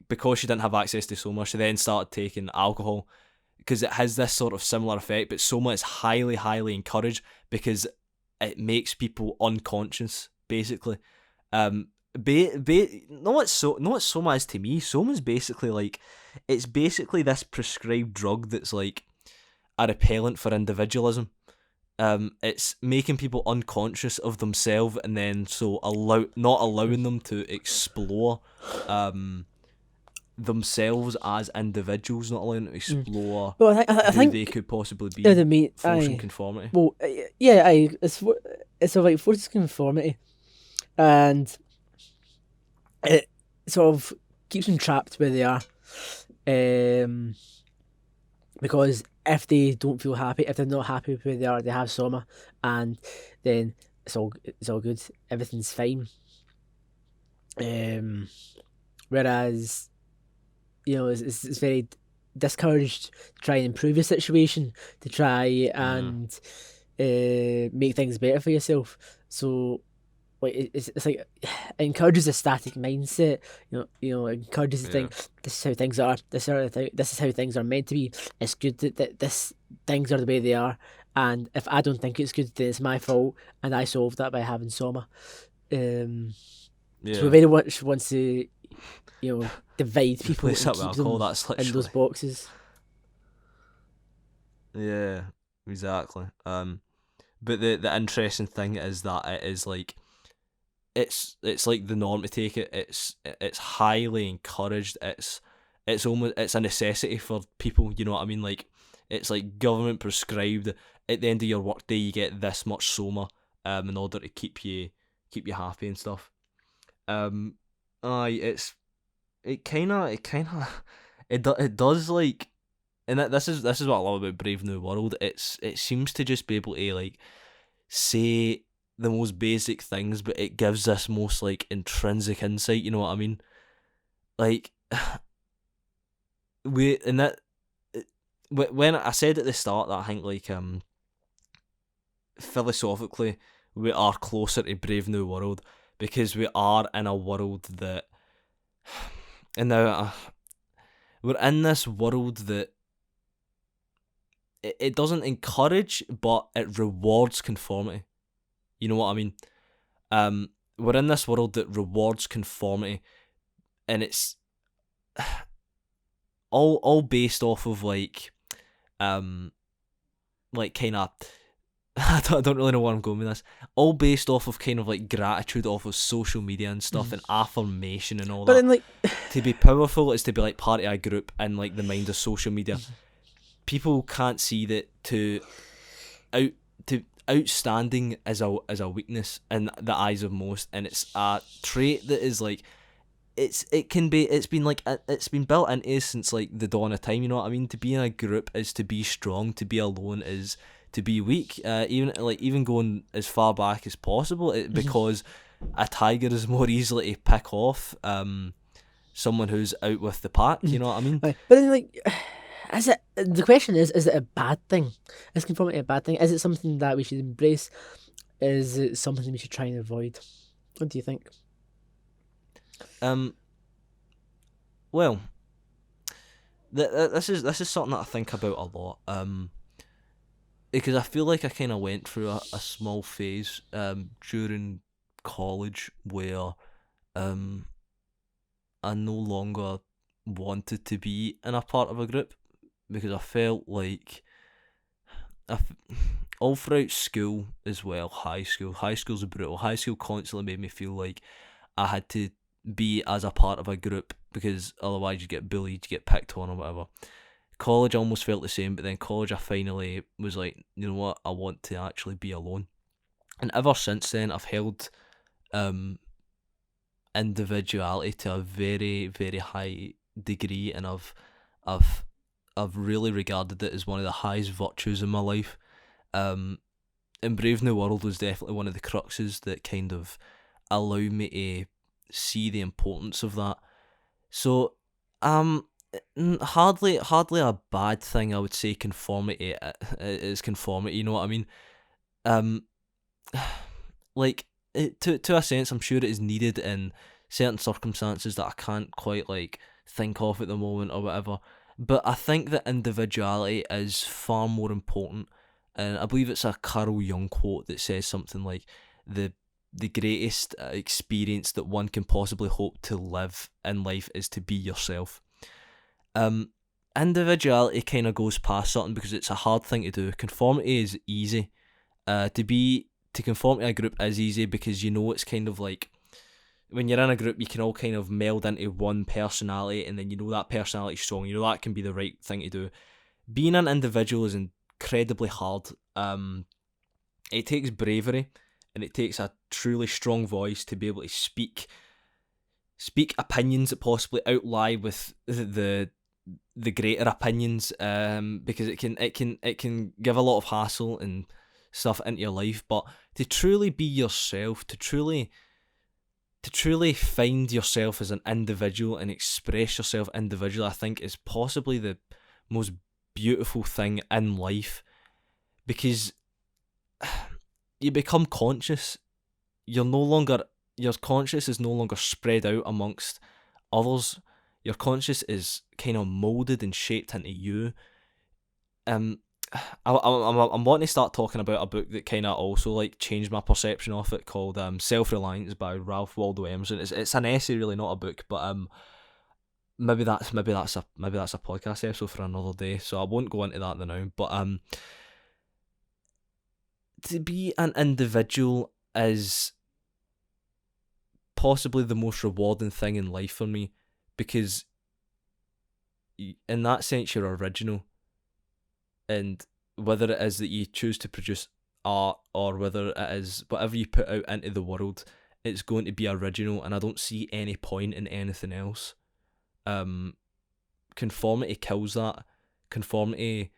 because she didn't have access to Soma, she then started taking alcohol because it has this sort of similar effect, but Soma is highly encouraged because it makes people unconscious, basically. Know what Soma is to me? Soma's basically like, it's basically this prescribed drug that's like a repellent for individualism. It's making people unconscious of themselves, and then not allowing them to explore themselves as individuals, not allowing them to explore Well, I who think they could possibly be, forcing conformity. Well, yeah, it's a like forced conformity, and it sort of keeps them trapped where they are, because if they don't feel happy, if they're not happy with where they are, they have Soma, and then it's all good, everything's fine. Whereas, it's very discouraged to try and improve your situation, to try and make things better for yourself. So, like, it's like it encourages a static mindset. It encourages to think this is how things are. This is how things are meant to be. It's good that things are the way they are. And if I don't think it's good, then it's my fault. And I solved that by having Soma. So it very much wants to, divide people and keep them in those boxes. Yeah, exactly. But the interesting thing is that it is like, it's like the norm to take it. It's highly encouraged. It's a necessity for people. You know what I mean? Like, it's like government prescribed. At the end of your workday, you get this much Soma, in order to keep you happy and stuff. It does, like, and this is what I love about Brave New World. It seems to just be able to, like, say the most basic things, but it gives this most, like, intrinsic insight. You know what I mean? Like, when I said at the start that I think, like, philosophically we are closer to Brave New World because we are in a world that, and now we're in this world that it doesn't encourage, but it rewards conformity. You know what I mean? We're in this world that rewards conformity, and it's all based off of like kind of I don't really know where I'm going with this. All based off of kind of like gratitude off of social media and stuff, and affirmation and all But that. then, like, To be powerful is to be like part of a group in like the mind of social media. People can't see that outstanding is a weakness in the eyes of most, and it's a trait that is like it's been built into us since like the dawn of time. You know what I mean? To be in a group is to be strong. To be alone is to be weak. Even going as far back as possible, because a tiger is more easily to pick off someone who's out with the pack. You know what I mean? Right. But then, like, the question is it a bad thing? Is conformity a bad thing? Is it something that we should embrace? Is it something we should try and avoid? What do you think? Well, this is something that I think about a lot. Because I feel like I kind of went through a small phase during college where I no longer wanted to be in a part of a group, because I felt like all throughout school as well, high school's brutal. High school constantly made me feel like I had to be as a part of a group, because otherwise you get bullied, you get picked on or whatever. College almost felt the same, but then college I finally was like, you know what, I want to actually be alone. And ever since then I've held individuality to a very, very high degree, and I've really regarded it as one of the highest virtues in my life. Embracing the world was definitely one of the cruxes that kind of allowed me to see the importance of that. So hardly a bad thing, I would say. Conformity is conformity, you know what I mean? To a sense, I'm sure it is needed in certain circumstances that I can't quite like think of at the moment or whatever, but I think that individuality is far more important. And I believe it's a Carl Jung quote that says something like, the greatest experience that one can possibly hope to live in life is to be yourself. Individuality kind of goes past something because it's a hard thing to do. Conformity is easy. To conform to a group is easy because you know it's kind of like when you're in a group, you can all kind of meld into one personality, and then you know that personality is strong. You know that can be the right thing to do. Being an individual is incredibly hard. It takes bravery, and it takes a truly strong voice to be able to speak opinions that possibly outlie with the greater opinions, because it can give a lot of hassle and stuff into your life. But to truly be yourself, to truly find yourself as an individual and express yourself individually, I think is possibly the most beautiful thing in life, because you become conscious. Your conscious is no longer spread out amongst others. Your conscious is kind of molded and shaped into you. I'm wanting to start talking about a book that kind of also like changed my perception of it, called Self-Reliance by Ralph Waldo Emerson. It's an essay, really, not a book, but maybe that's a podcast episode for another day, so I won't go into that now. But to be an individual is possibly the most rewarding thing in life for me, because in that sense you're original, and whether it is that you choose to produce art or whether it is whatever you put out into the world, it's going to be original, and I don't see any point in anything else. Conformity kills that. Conformity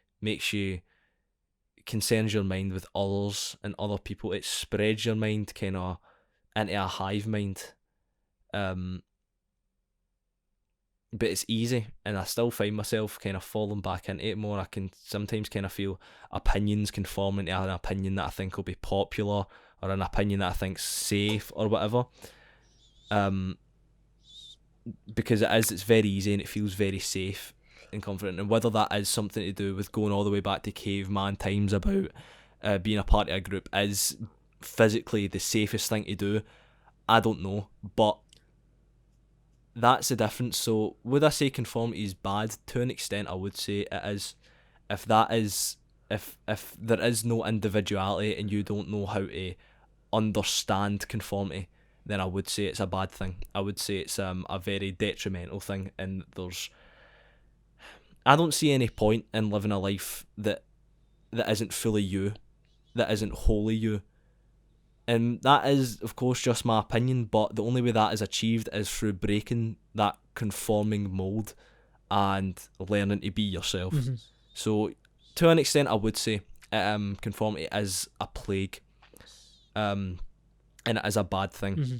concerns your mind with others and other people. It spreads your mind kind of into a hive mind. But it's easy, and I still find myself kind of falling back into it more. I can sometimes kind of feel opinions conforming to an opinion that I think will be popular, or an opinion that I think's safe or whatever. Because it's very easy and it feels very safe and confident, and whether that is something to do with going all the way back to caveman times about being a part of a group is physically the safest thing to do, I don't know, but that's the difference. So would I say conformity is bad? To an extent I would say it is. If there is no individuality and you don't know how to understand conformity, then I would say it's a bad thing. I would say it's a very detrimental thing, and I don't see any point in living a life that isn't fully you, that isn't wholly you. And that is, of course, just my opinion, but the only way that is achieved is through breaking that conforming mould and learning to be yourself. Mm-hmm. So, to an extent, I would say conformity is a plague, and it is a bad thing. Mm-hmm.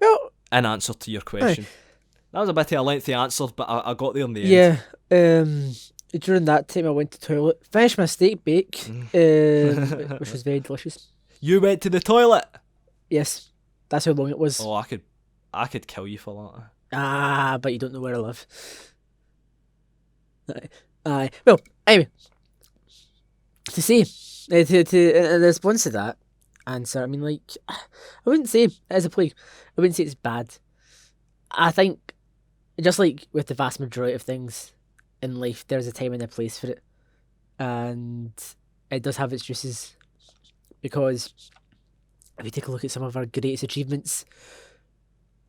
Well, in answer to your question. That was a bit of a lengthy answer, but I got there in the end. Yeah. During that time, I went to the toilet, finished my steak bake, which was very delicious. You went to the toilet? Yes, that's how long it was. Oh, I could kill you for that. Ah, but you don't know where I live. Aye. Well, anyway, to say, in response to that answer, I mean, like, I wouldn't say it is a plague. I wouldn't say it's bad. I think, just like with the vast majority of things in life, there's a time and a place for it. And it does have its uses. Because if you take a look at some of our greatest achievements,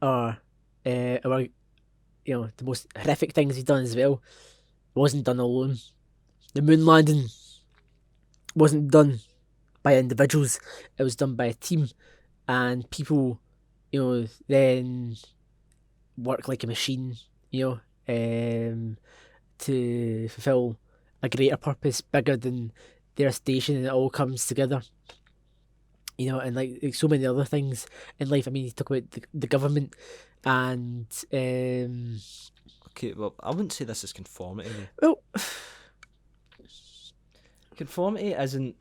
or the most horrific things we've done as well, wasn't done alone. The moon landing wasn't done by individuals; it was done by a team, and people, then work like a machine, to fulfill a greater purpose bigger than their station, and it all comes together. And like so many other things in life. I mean, you talk about the government and okay, well, I wouldn't say this is conformity. Well, conformity isn't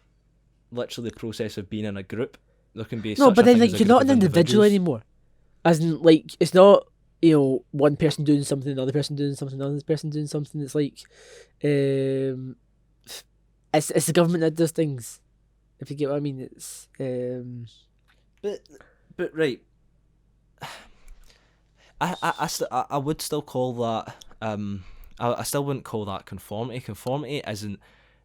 literally the process of being in a group. There can be no, but then like you're not an individual anymore. As in, like, it's not one person doing something, another person doing something, another person doing something. It's like it's the government that does things. If you get what I mean, it's but right. I would still call that I still wouldn't call that conformity. Conformity isn't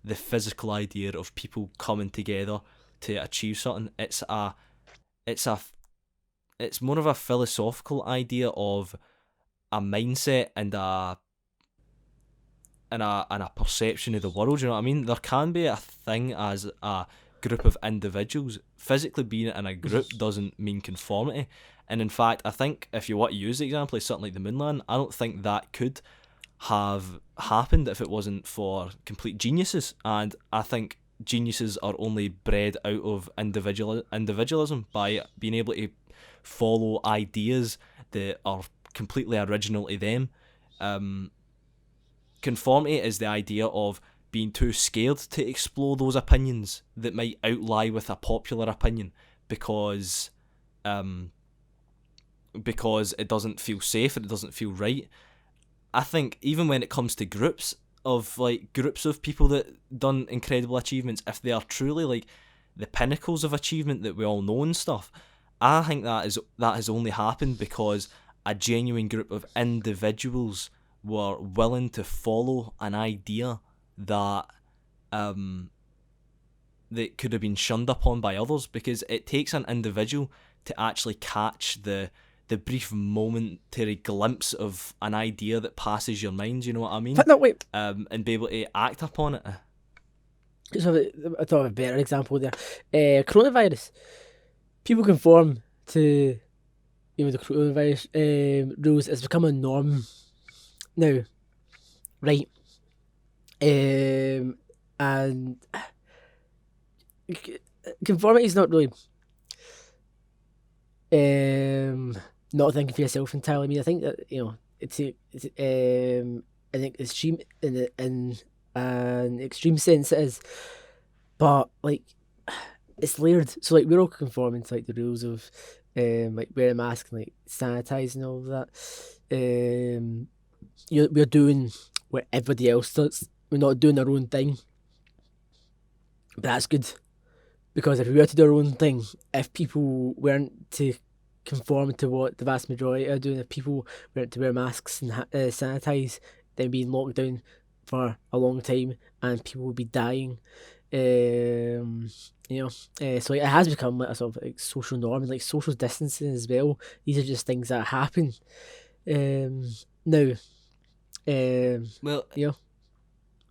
the physical idea of people coming together to achieve something. It's more of a philosophical idea of a mindset and a perception of the world. You know what I mean? There can be a thing as a group of individuals. Physically being in a group doesn't mean conformity. And in fact, I think if you want to use the example of something like the moon landing, I don't think that could have happened if it wasn't for complete geniuses. And I think geniuses are only bred out of individualism by being able to follow ideas that are completely original to them. Conformity is the idea of being too scared to explore those opinions that might outlie with a popular opinion because it doesn't feel safe and it doesn't feel right. I think even when it comes to groups of people that done incredible achievements, if they are truly like the pinnacles of achievement that we all know and stuff, I think that has only happened because a genuine group of individuals were willing to follow an idea that that could have been shunned upon by others, because it takes an individual to actually catch the brief momentary glimpse of an idea that passes your mind, you know what I mean? No, wait. And be able to act upon it. So I thought of a better example there. Coronavirus. People conform to the coronavirus rules. It's become a norm now, right? And conformity is not really not thinking for yourself entirely. I mean, I think that it's in an extreme sense it is, but like it's layered. So like we're all conforming to like the rules of like wearing a mask and like sanitising and all of that. We're doing what everybody else does. We're not doing our own thing. But that's good. Because if we were to do our own thing, if people weren't to conform to what the vast majority are doing, if people weren't to wear masks and sanitise, then being locked down for a long time and people would be dying. So it has become like a sort of like social norm and like social distancing as well. These are just things that happen. Now, Well,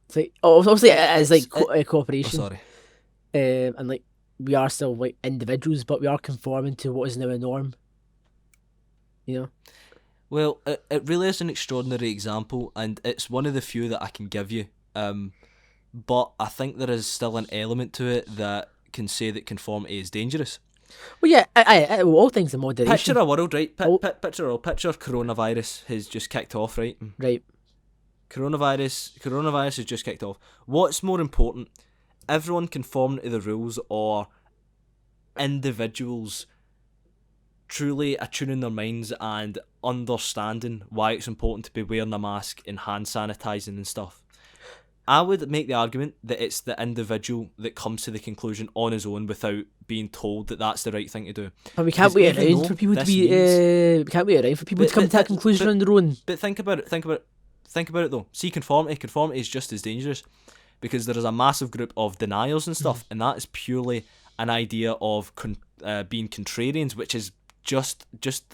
it's like obviously it is like Oh, cooperation. sorry. And like we are still like individuals, but we are conforming to what is now a norm. Well, it really is an extraordinary example, and it's one of the few that I can give you. But I think there is still an element to it that can say that conformity is dangerous. Well, yeah, all things in moderation. Picture a world, right? Oh. Picture coronavirus has just kicked off, right? Right. Coronavirus has just kicked off. What's more important? Everyone conforming to the rules, or individuals truly attuning their minds and understanding why it's important to be wearing a mask and hand sanitising and stuff? I would make the argument that it's the individual that comes to the conclusion on his own without being told that that's the right thing to do. But we can't wait around for people to be. We can't wait around for people to come to that conclusion on their own. But think about it though. See, conformity is just as dangerous, because there is a massive group of deniers and stuff, and that is purely an idea of being contrarians, which is just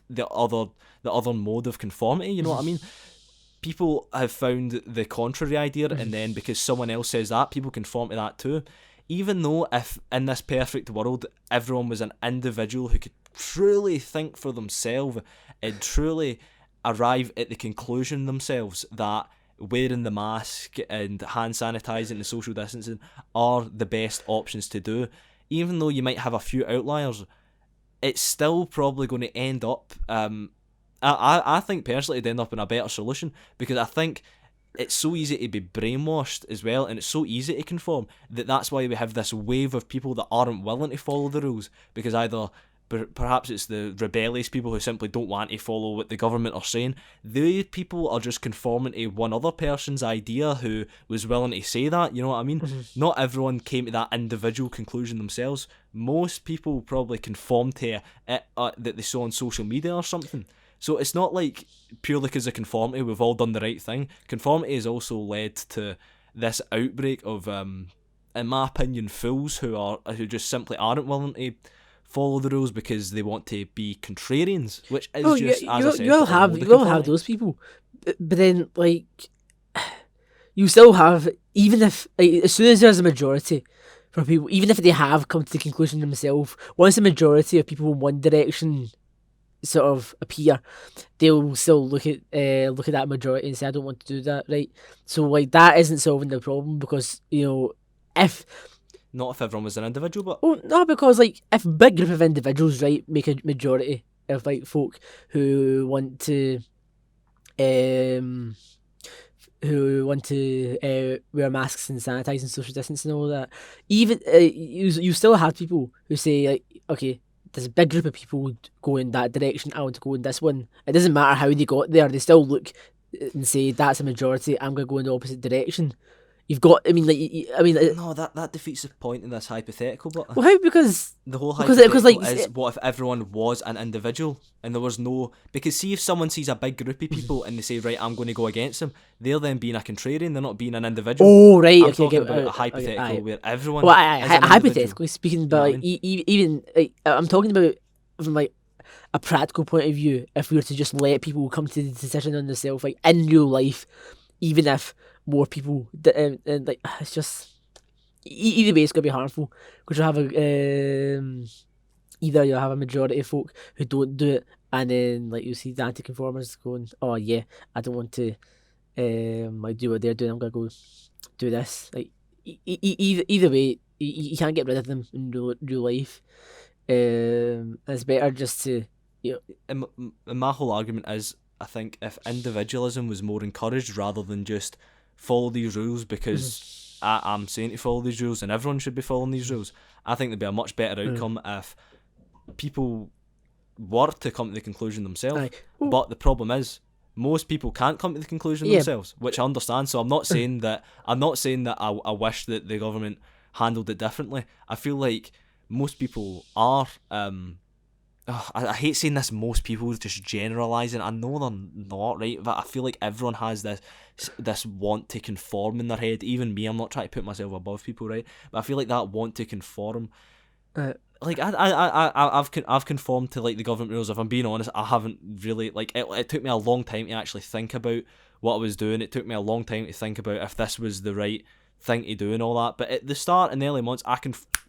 the other mode of conformity. You know what I mean? People have found the contrary idea, and then because someone else says that, people conform to that too. Even though if in this perfect world everyone was an individual who could truly think for themselves and truly arrive at the conclusion themselves that wearing the mask and hand sanitising and social distancing are the best options to do, even though you might have a few outliers, it's still probably going to end up... I think personally it'd end up in a better solution, because I think it's so easy to be brainwashed as well, and it's so easy to conform, that's why we have this wave of people that aren't willing to follow the rules, because either perhaps it's the rebellious people who simply don't want to follow what the government are saying. The people are just conforming to one other person's idea who was willing to say that, you know what I mean? Not everyone came to that individual conclusion themselves. Most people probably conformed to it that they saw on social media or something. So it's not like purely because of conformity we've all done the right thing. Conformity has also led to this outbreak of, in my opinion, fools who just simply aren't willing to follow the rules because they want to be contrarians, which is you'll have those people, but then like you still have, even if as soon as there's a majority for people, even if they have come to the conclusion themselves, once a majority of people in one direction sort of appear, they'll still look at that majority and say, I don't want to do that, right? So like that isn't solving the problem, because if not if everyone was an individual, but no, because like if a big group of individuals, right, make a majority of like folk who want to wear masks and sanitize and social distance and all that, even you still have people who say like, okay, there's a big group of people go in that direction, I want to go in this one. It doesn't matter how they got there, they still look and say that's a majority, I'm going to go in the opposite direction. You've got, no, that defeats the point in this hypothetical. But well, how? Because the whole hypothetical like, is, what if everyone was an individual and there was no? Because see, if someone sees a big group of people and they say, right, I'm going to go against them, they're then being a contrarian. They're not being an individual. Oh, right. I'm talking about a hypothetical where everyone. Well, is an hypothetically speaking, but you know like, even like, I'm talking about from like a practical point of view. If we were to just let people come to the decision on themselves, like in real life, even if more people, and like it's just either way it's gonna be harmful, because you'll have either you'll have a majority of folk who don't do it, and then like you see the anti-conformers going, oh yeah, I don't want to like do what they're doing, I'm gonna go do this. Like either way, you can't get rid of them in real life. It's better just to And my whole argument is, I think if individualism was more encouraged rather than just follow these rules because I'm saying to follow these rules and everyone should be following these rules, I think there'd be a much better outcome if people were to come to the conclusion themselves. But the problem is, most people can't come to the conclusion Yeah. themselves, which I understand. So I'm not saying that I wish that the government handled it differently. I feel like most people are. I hate saying this. Most people just generalising. I know they're not right, but I feel like everyone has this want to conform in their head. Even me, I'm not trying to put myself above people, right? But I feel like that want to conform. Like I've conformed to like the government rules. If I'm being honest, I haven't really like it took me a long time to actually think about what I was doing. It took me a long time to think about if this was the right thing to do and all that. But at the start in the early months, I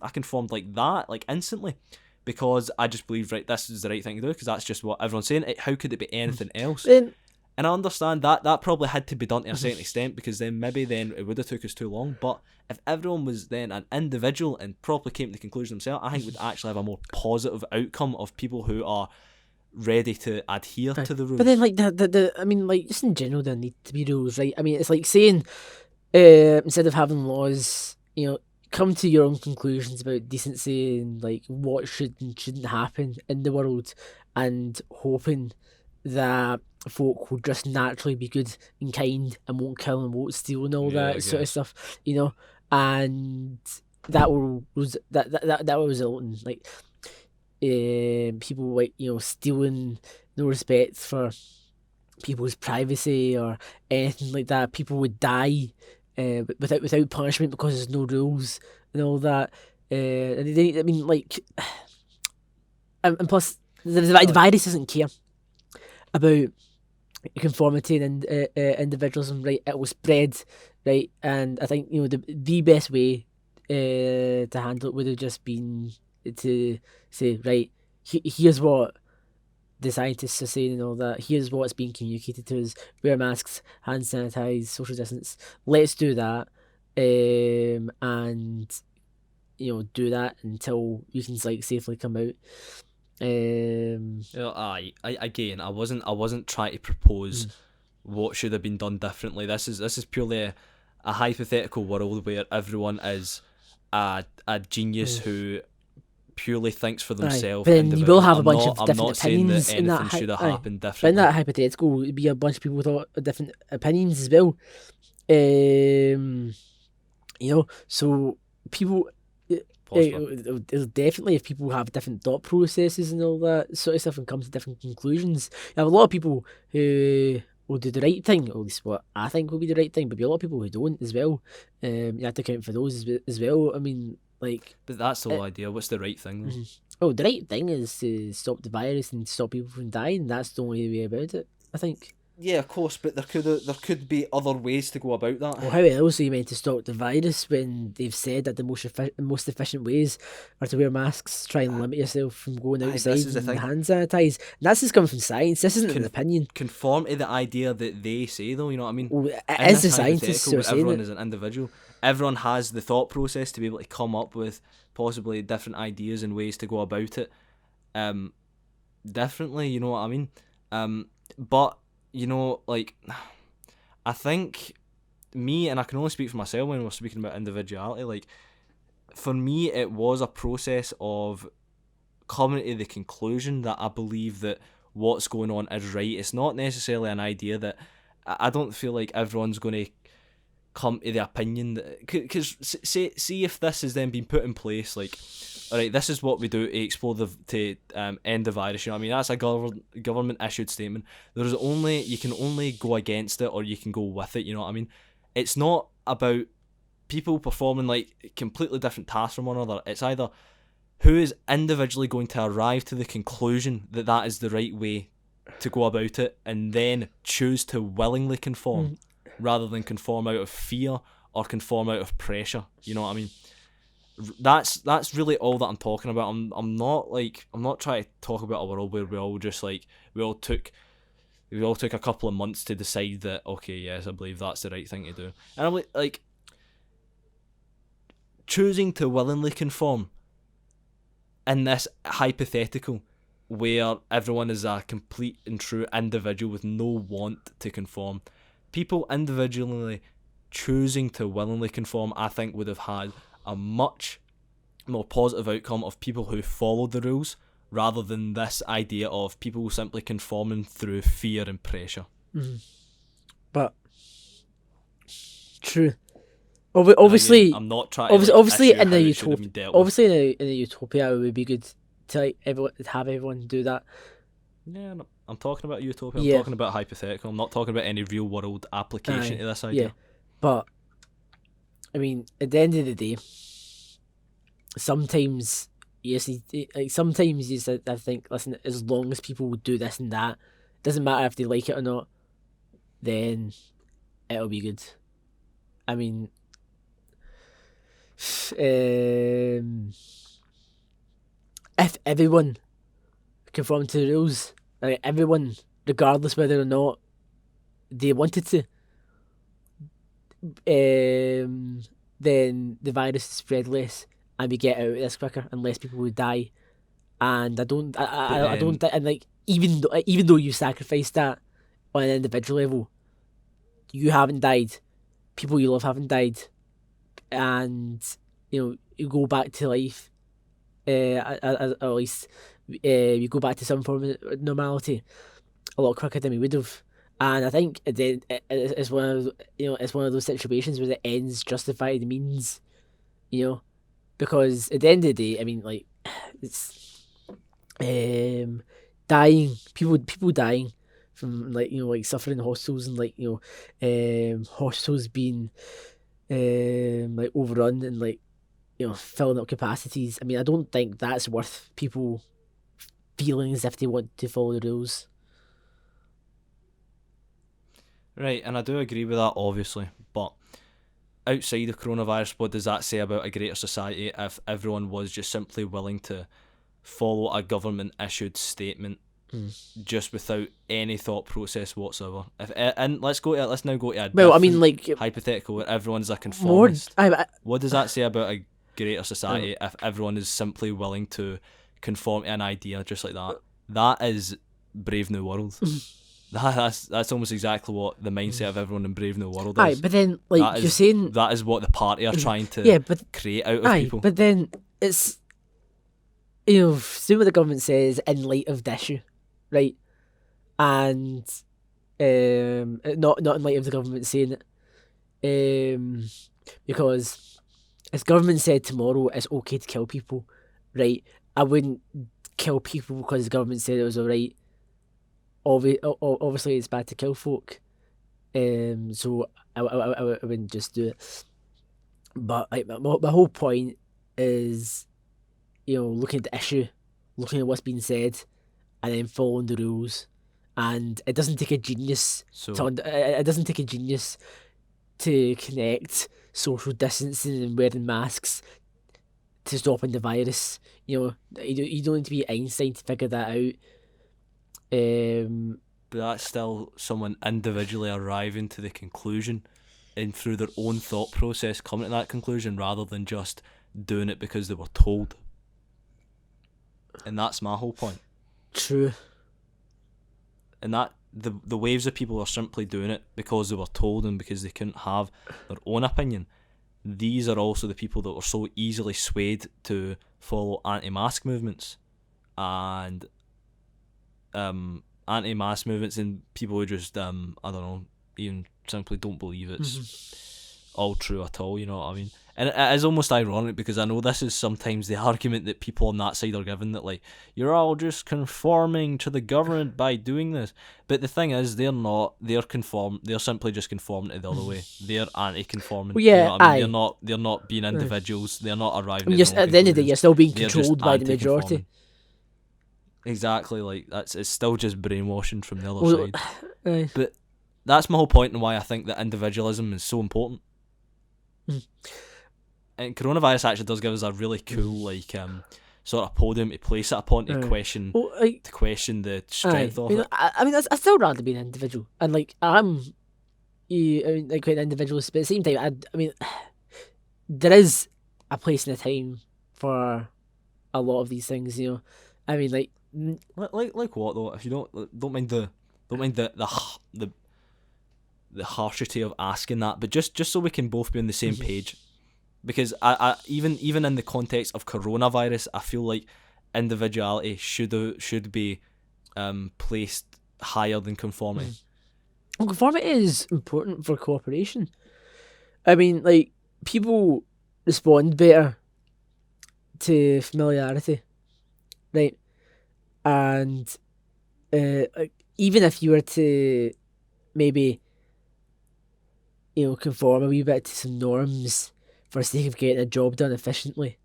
conformed like that, like instantly, because I just believed, right, this is the right thing to do because that's just what everyone's saying. How could it be anything else? And I understand that probably had to be done to a certain extent, because then it would have took us too long. But if everyone was then an individual and properly came to the conclusion themselves, I think we'd actually have a more positive outcome of people who are ready to adhere to the rules. But then, like, I mean, like, just in general, there need to be rules, right? I mean, it's like saying, instead of having laws, come to your own conclusions about decency and, like, what should and shouldn't happen in the world, and hoping that folk will just naturally be good and kind and won't kill and won't steal and all that sort of stuff, and that will result in, like, people, like, stealing, no respect for people's privacy or anything like that. People would die without punishment because there's no rules and all that. And I mean, like, and plus the virus doesn't care about conformity and individualism, right? It will spread, right? And I think the best way to handle it would have just been to say, right, here's what the scientists are saying and all that. Here's what's being communicated to us: wear masks, hand sanitize, social distance. Let's do that, and do that until we can, like, safely come out. I wasn't trying to propose what should have been done differently. This is purely a hypothetical world where everyone is a genius who purely thinks for themselves. But then you will have a bunch of different I'm not saying opinions that in that. anything should have happened But in differently. that hypothetical, it'd be a bunch of people with different opinions as well. So people. It'll definitely, if people have different thought processes and all that sort of stuff and come to different conclusions. You have a lot of people who will do the right thing, or at least what I think will be the right thing, but there'll be a lot of people who don't as well. You have to account for those as well. I mean, like... But that's the whole idea. What's the right thing, though? Oh, the right thing is to stop the virus and stop people from dying. That's the only way about it, I think. Yeah, of course, but there could be other ways to go about that. Well, how else are you meant to stop the virus when they've said that the most efficient ways are to wear masks, try and limit yourself from going outside, and hand sanitize? And that's just coming from science. This isn't an opinion. Conform to the idea that they say, though. You know what I mean? Well, it is the scientists who are saying everyone it. is an individual. Everyone has the thought process to be able to come up with possibly different ideas and ways to go about it. Differently, you know what I mean? But like, I think me, and I can only speak for myself when we're speaking about individuality, like, for me, it was a process of coming to the conclusion that I believe that what's going on is right. It's not necessarily an idea that I don't feel like everyone's going to come to the opinion that, because see if this has then been put in place, like, alright, this is what we do to end the virus. You know what I mean? That's a government issued statement. You can only go against it or you can go with it. You know what I mean? It's not about people performing like completely different tasks from one another. It's either who is individually going to arrive to the conclusion that that is the right way to go about it, and then choose to willingly conform rather than conform out of fear or conform out of pressure. You know what I mean? That's really all that I'm talking about. I'm not trying to talk about a world where we all took a couple of months to decide that, okay, yes, I believe that's the right thing to do. And I'm like choosing to willingly conform in this hypothetical where everyone is a complete and true individual with no want to conform. People individually choosing to willingly conform, I think, would have had a much more positive outcome of people who followed the rules rather than this idea of people simply conforming through fear and pressure. But true. Obviously, Again, I'm not trying to obviously issue in how the it should have been dealt with. obviously in a utopia, it would be good to like have everyone do that. Yeah, no, I'm talking about utopia. I'm Yeah. talking about hypothetical. I'm not talking about any real world application to this idea. Yeah, but I mean, at the end of the day, sometimes sometimes you said, I think, listen, as long as people do this and that, doesn't matter if they like it or not, then it'll be good. I mean, if everyone conformed to the rules, like everyone, regardless whether or not they wanted to, then the virus is spread less, and we get out of this quicker, and less people would die. And I don't, I don't, and like even though you sacrificed that on an individual level, you haven't died. People you love haven't died, and you go back to life. At least we go back to some form of normality a lot quicker than we would have. And I think it's one of it's one of those situations where the ends justify the means, because at the end of the day, I mean, like, it's dying, people dying from, like, like suffering in hospitals, and like, hospitals being like overrun, and like, filling up capacities. I mean, I don't think that's worth people feeling as if they want to follow the rules. Right, and I do agree with that, obviously, but outside of coronavirus, what does that say about a greater society if everyone was just simply willing to follow a government-issued statement just without any thought process whatsoever? And let's now go to a Well, I mean, like, hypothetical where everyone's a conformist. I What does that say about a greater society if everyone is simply willing to conform to an idea just like that? That is Brave New World. That's almost exactly what the mindset of everyone in Brave New World is. But then, like, you're saying that is what the party are trying to create out of people. But then it's see what the government says in light of the issue, right? And not in light of the government saying it, because if government said tomorrow it's okay to kill people, right? I wouldn't kill people because the government said it was alright. Obviously, it's bad to kill folk, so I wouldn't just do it. But like, my whole point is, looking at the issue, looking at what's being said, and then following the rules. And it doesn't take a genius to connect social distancing and wearing masks to stopping the virus. You don't need to be Einstein to figure that out. But that's still someone individually arriving to the conclusion, and through their own thought process coming to that conclusion, rather than just doing it because they were told. And that's my whole point. True. And that the waves of people are simply doing it because they were told and because they couldn't have their own opinion. These are also the people that were so easily swayed to follow anti-mask movements and anti-mask movements, and people who just I don't know, even simply don't believe it's all true at all. You know what I mean? And it is almost ironic, because I know this is sometimes the argument that people on that side are given, that like, you're all just conforming to the government by doing this. But the thing is, they're not. They're simply just conforming to the other way. They're anti-conforming. Well, yeah, you know what I mean? They're not being individuals. They're not arriving. At the end of the day, you're still being controlled by the majority. Exactly, like it's still just brainwashing from the other side. But that's my whole point, and why I think that individualism is so important. And coronavirus actually does give us a really cool sort of podium to place it upon to question the strength of it. I mean, I still rather be an individual, and like I'm like quite an individualist, but at the same time, I mean, there is a place and a time for a lot of these things. I mean, like what though? If you don't mind the harshness of asking that, but just so we can both be on the same page. Because I even in the context of coronavirus, I feel like individuality should be placed higher than conformity. Well, conformity is important for cooperation. I mean, like, people respond better to familiarity, right? And like, even if you were to maybe, conform a wee bit to some norms for the sake of getting a job done efficiently,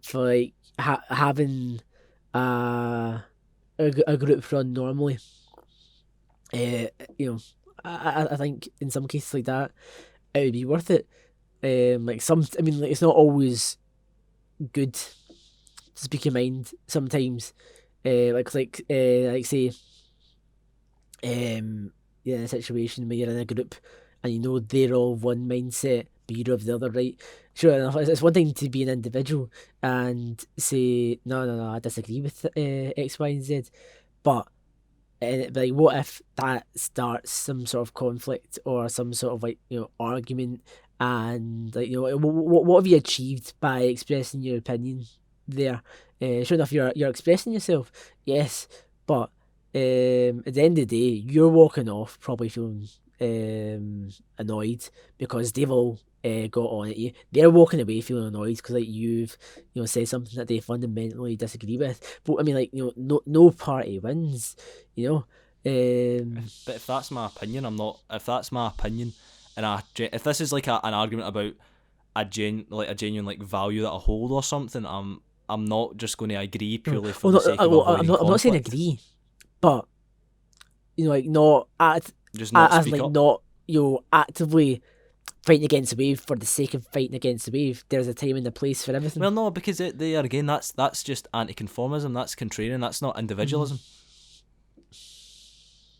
for like having a group run normally, uh, you know, I think in some cases like that, it would be worth it. I mean, like, it's not always good to speak your mind sometimes. Like say, you're in a situation where you're in a group and you know they're all one mindset, but you're of the other, right? Sure enough, it's one thing to be an individual and say, no, I disagree with X, Y, and Z, but like, what if that starts some sort of conflict or some sort of, like, argument, and, like, what have you achieved by expressing your opinion there? Sure enough, you're expressing yourself, yes, but at the end of the day, you're walking off probably feeling annoyed because they've all got on at you. They're walking away feeling annoyed because, like, you've said something that they fundamentally disagree with. But I mean, like, no party wins. You know. But if that's my opinion, I'm not. If that's my opinion, and if this is like an argument about a genuine like value that I hold or something, I'm not just going to agree purely for the sake of avoiding conflict. I'm not saying agree, but like, not just not as speak like up. not actively fighting against the wave for the sake of fighting against the wave. There's a time and a place for everything. Well, no, because they are, again, that's just anti-conformism. That's contrarian. That's not individualism.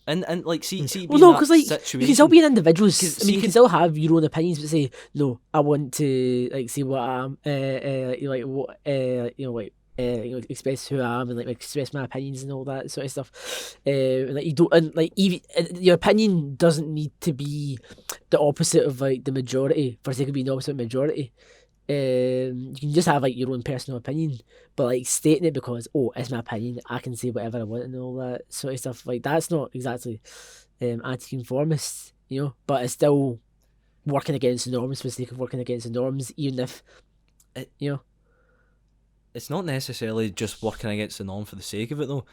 And like, see, well, no, because like, situation, you can still be an individual. I mean, you you can still have your own opinions, but say, no, I want to, like, say what I am, like, what, express who I am, and, like, express my opinions and all that sort of stuff. Like, you don't, and, like, even your opinion doesn't need to be the opposite of, like, the majority for the sake of being the opposite of majority. You can just have, like, your own personal opinion, but, like, stating it because, it's my opinion, I can say whatever I want and all that sort of stuff. Like, that's not exactly anti-conformist, but it's still working against the norms for the sake of working against the norms, even if it's not necessarily just working against the norm for the sake of it, though.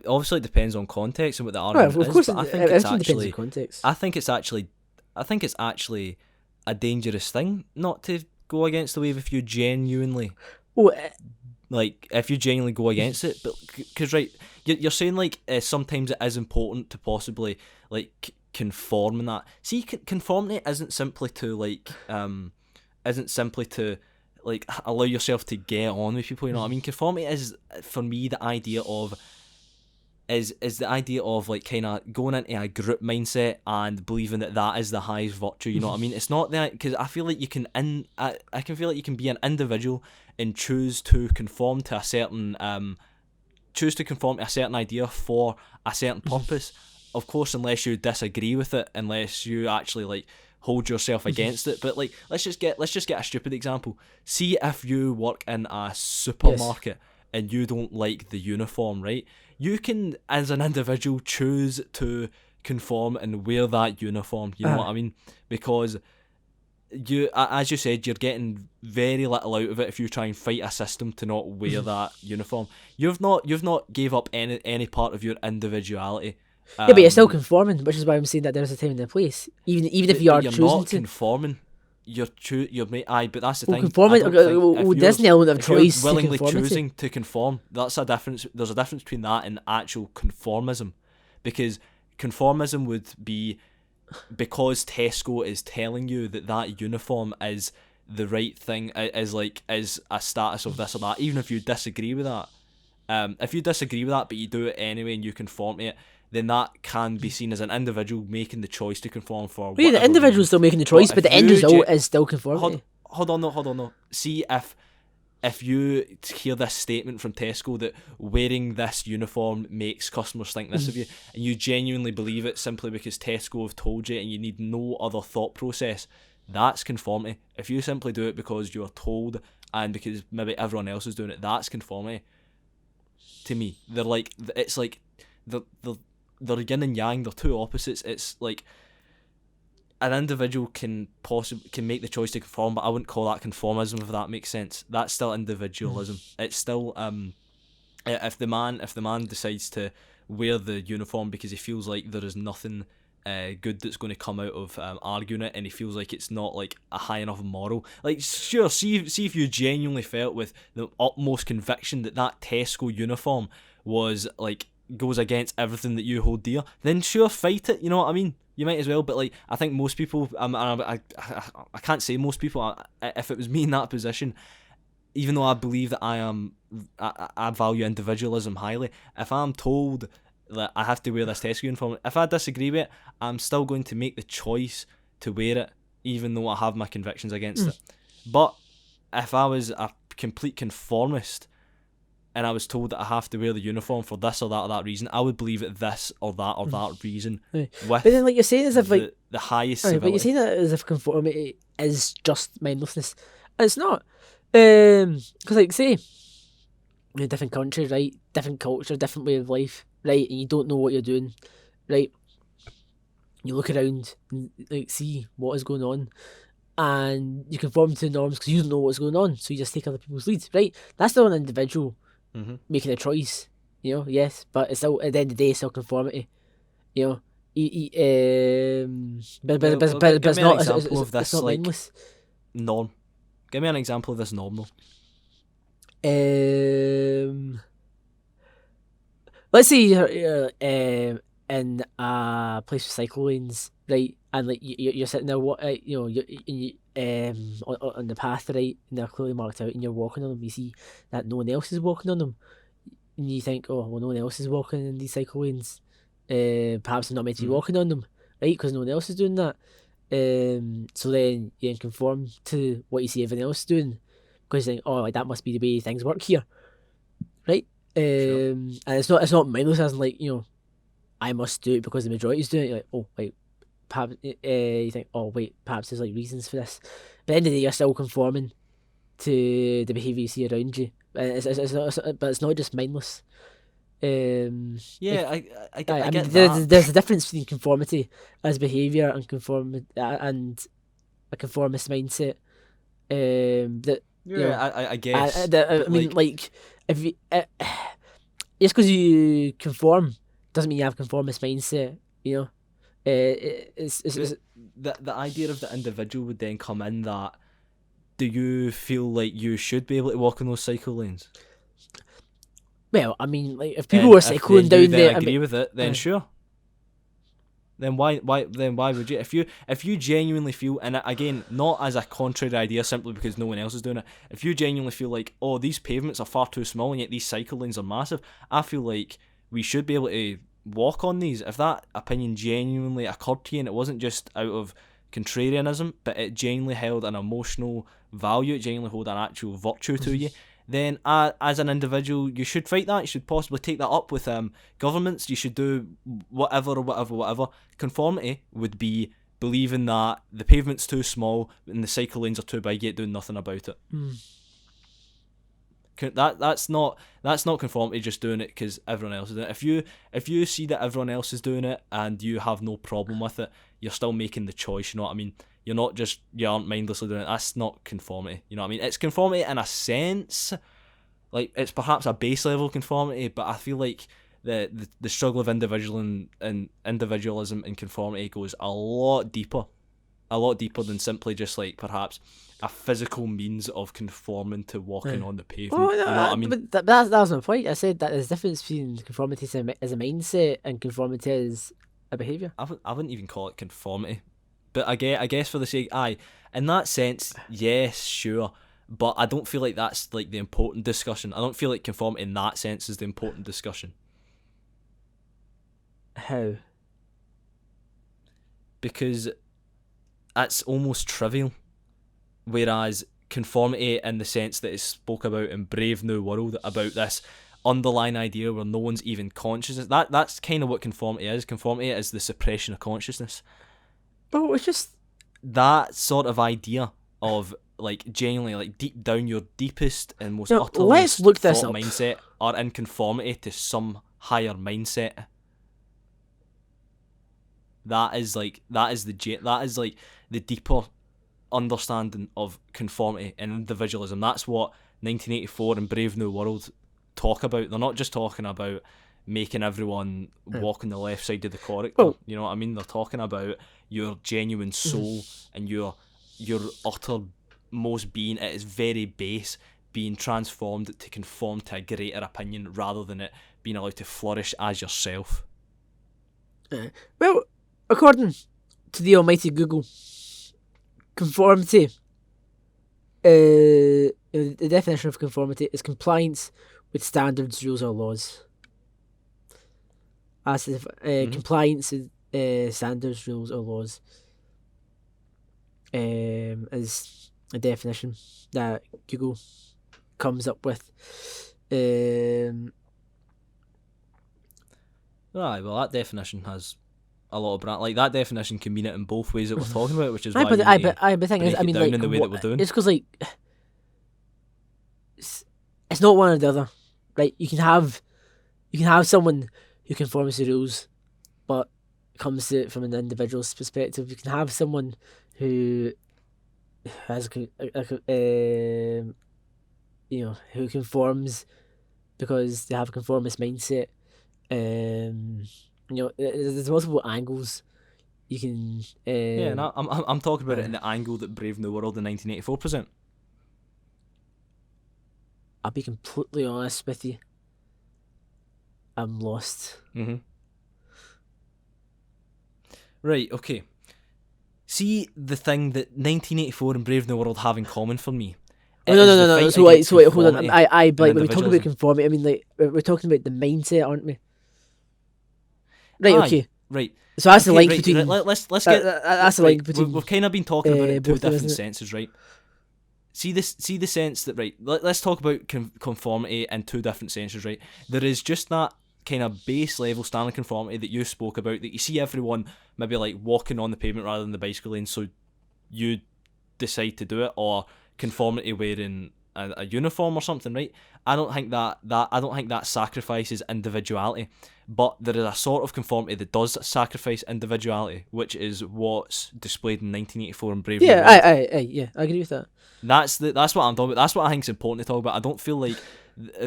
Obviously, it depends on context and what the argument of course, is. But I think depends on context. I think it's actually a dangerous thing not to go against the wave if you genuinely, if you genuinely go against it. But because, right, you're saying, like, sometimes it is important to possibly, like, conform in that. See, conformity isn't simply to like allow yourself to get on with people. You know what I mean? Conformity is, for me, the idea of like, kind of going into a group mindset and believing that is the highest virtue. You know what I mean? It's not that, because I feel like I can feel like you can be an individual and choose to conform to a certain idea for a certain purpose. Of course, unless you disagree with it, unless you actually, like, hold yourself against it. But, like, let's just get a stupid example. See if you work in a supermarket and you don't like the uniform, right? You can, as an individual, choose to conform and wear that uniform. You know what I mean? Because you, as you said, you're getting very little out of it if you try and fight a system to not wear that uniform. You've not gave up any part of your individuality. Yeah, but you're still conforming, which is why I'm saying that there's a time and a place. Even if you are you're choosing not to conforming. But that's the thing. Conforming. There's an element of choice. You're willingly choosing to conform. That's a difference. There's a difference between that and actual conformism, because conformism would be because Tesco is telling you that uniform is the right thing, is a status of this or that, even if you disagree with that. If you disagree with that, but you do it anyway and you conform to it, then that can be seen as an individual making the choice to conform for. Yeah, the individual's still making the choice, but the end result is still conformity. Hold on, no. See, if you hear this statement from Tesco that wearing this uniform makes customers think this of you, and you genuinely believe it simply because Tesco have told you and you need no other thought process, that's conformity. If you simply do it because you're told and because maybe everyone else is doing it, that's conformity. To me, they're yin and yang, they're two opposites. It's like an individual can make the choice to conform, but I wouldn't call that conformism, if that makes sense. That's still individualism. It's still if the man decides to wear the uniform because he feels like there is nothing good that's going to come out of arguing it, and he feels like it's not like a high enough moral. Like, sure, see if you genuinely felt with the utmost conviction that Tesco uniform was like goes against everything that you hold dear, then sure, fight it. You know what I mean? You might as well. But like, I think most people, I can't say most people. If it was me in that position, even though I believe that I value individualism highly, if I'm told that I have to wear this Tesco uniform, if I disagree with it, I'm still going to make the choice to wear it, even though I have my convictions against it. But if I was a complete conformist and I was told that I have to wear the uniform for this or that reason, I would believe it this or that reason. Right. With But then, like, you're saying as if like the highest but civility. you're saying that as if conformity is just mindlessness. It's not. Because, like, say, in a different country, right, different culture, different way of life, right, and you don't know what you're doing, right, you look around and, like, see what is going on, and you conform to the norms because you don't know what's going on, so you just take other people's leads, right? That's still an individual making a choice, you know, yes, but it's still, at the end of the day, it's still conformity, you know. But Give it's me an not, example of this, it's not like, mindless. norm. Give me an example of this normal. Let's say you're in a place with cycle lanes, right? And like you're sitting there, you know, you on the path, right? And they're clearly marked out, and you're walking on them. You see that no one else is walking on them, and you think, oh, well, no one else is walking in these cycle lanes. Perhaps I'm not meant to be walking on them, right? Because no one else is doing that. So then you conform to what you see everyone else doing, because you think, oh, like, that must be the way things work here, right? Sure. And it's not mindless as in, like, you know, I must do it because the majority is doing it. You're like, oh, like, perhaps you think, oh wait, perhaps there's like reasons for this. But at the end of the day, you're still conforming to the behaviour you see around you. But it's not just mindless. Yeah, Like, I I get mean, that. there's a difference between conformity as behaviour and a conformist mindset. That, you know, I guess, I but mean, like, like, if you just because you conform doesn't mean you have conformist mindset. You know, it's the idea of the individual would then come in that. Do you feel like you should be able to walk in those cycle lanes? well, I mean, like, if people And were if cycling you down then there, I agree mean, with it, then sure. Then why would you? If you genuinely feel, and again, not as a contrary idea simply because no one else is doing it, if you genuinely feel like, oh, these pavements are far too small and yet these cycle lanes are massive, I feel like we should be able to walk on these. If that opinion genuinely occurred to you and it wasn't just out of contrarianism, but it genuinely held an emotional value, it genuinely held an actual virtue to you, then as an individual, you should fight that. You should possibly take that up with governments. You should do whatever. Conformity would be believing that the pavement's too small and the cycle lanes are too big, yet doing nothing about it. That's not conformity, just doing it because everyone else is doing it. If you see that everyone else is doing it and you have no problem with it, you're still making the choice. You know what I mean? You aren't mindlessly doing it. That's not conformity. You know what I mean? It's conformity in a sense. Like, it's perhaps a base level conformity, but I feel like the struggle of individualism and conformity goes a lot deeper than simply just like perhaps a physical means of conforming to walking on the pavement. oh, no, you know what I mean? But that was my point. I said that there's a difference between conformity as a mindset and conformity as a behaviour. I wouldn't even call it conformity, but I guess for the sake, in that sense, yes, sure. But I don't feel like that's like the important discussion. I don't feel like conformity in that sense is the important discussion. How? Because that's almost trivial. Whereas conformity in the sense that is spoke about in Brave New World, about this underlying idea where no one's even conscious, that's kind of what conformity is. Conformity is the suppression of consciousness. Oh, it's just that sort of idea of like genuinely like deep down your deepest and most now, uttermost let's look this thought up. mindset are in conformity to some higher mindset. That is like the deeper understanding of conformity and individualism. That's what 1984 and Brave New World talk about. They're not just talking about making everyone walk on the left side of the corridor. Well, you know what I mean? They're talking about your genuine soul and your uttermost being at its very base being transformed to conform to a greater opinion rather than it being allowed to flourish as yourself. Well, according to the almighty Google, conformity, the definition of conformity is compliance with standards, rules, or laws. As if compliance with standards, rules, or laws is a definition that Google comes up with. Right, well, that definition has a lot of brand. Like, that definition can mean it in both ways that we're talking about, which is why but the thing is, break I it mean, down like, in the way that we're doing. it's because, like, it's not one or the other. Right? You can have someone who conforms to rules, but comes to it from an individual's perspective. You can have someone who has who conforms because they have a conformist mindset. There's multiple angles you can. Yeah, and I'm talking about it in the angle that Brave New World in 1984 present. I'll be completely honest with you. I'm lost. Mm-hmm. Right, okay. See, the thing that 1984 and Brave New World have in common for me. No. So wait, hold on. Like, when we talk about conformity, I mean, like, we're talking about the mindset, aren't we? Right. Okay. Right. So that's the link between. Let's get. That's the link between. We've kind of been talking about it in two both of them, different isn't it? senses, right? See the sense that, right. Let's talk about conformity in two different senses, right? There is just that kind of base level standard conformity that you spoke about, that you see everyone maybe like walking on the pavement rather than the bicycle lane, so you decide to do it, or conformity wearing a uniform or something, right? I don't think that sacrifices individuality, but there is a sort of conformity that does sacrifice individuality, which is what's displayed in 1984 and Brave New World. I agree with that. That's what I'm talking about. That's what I think is important to talk about. I don't feel like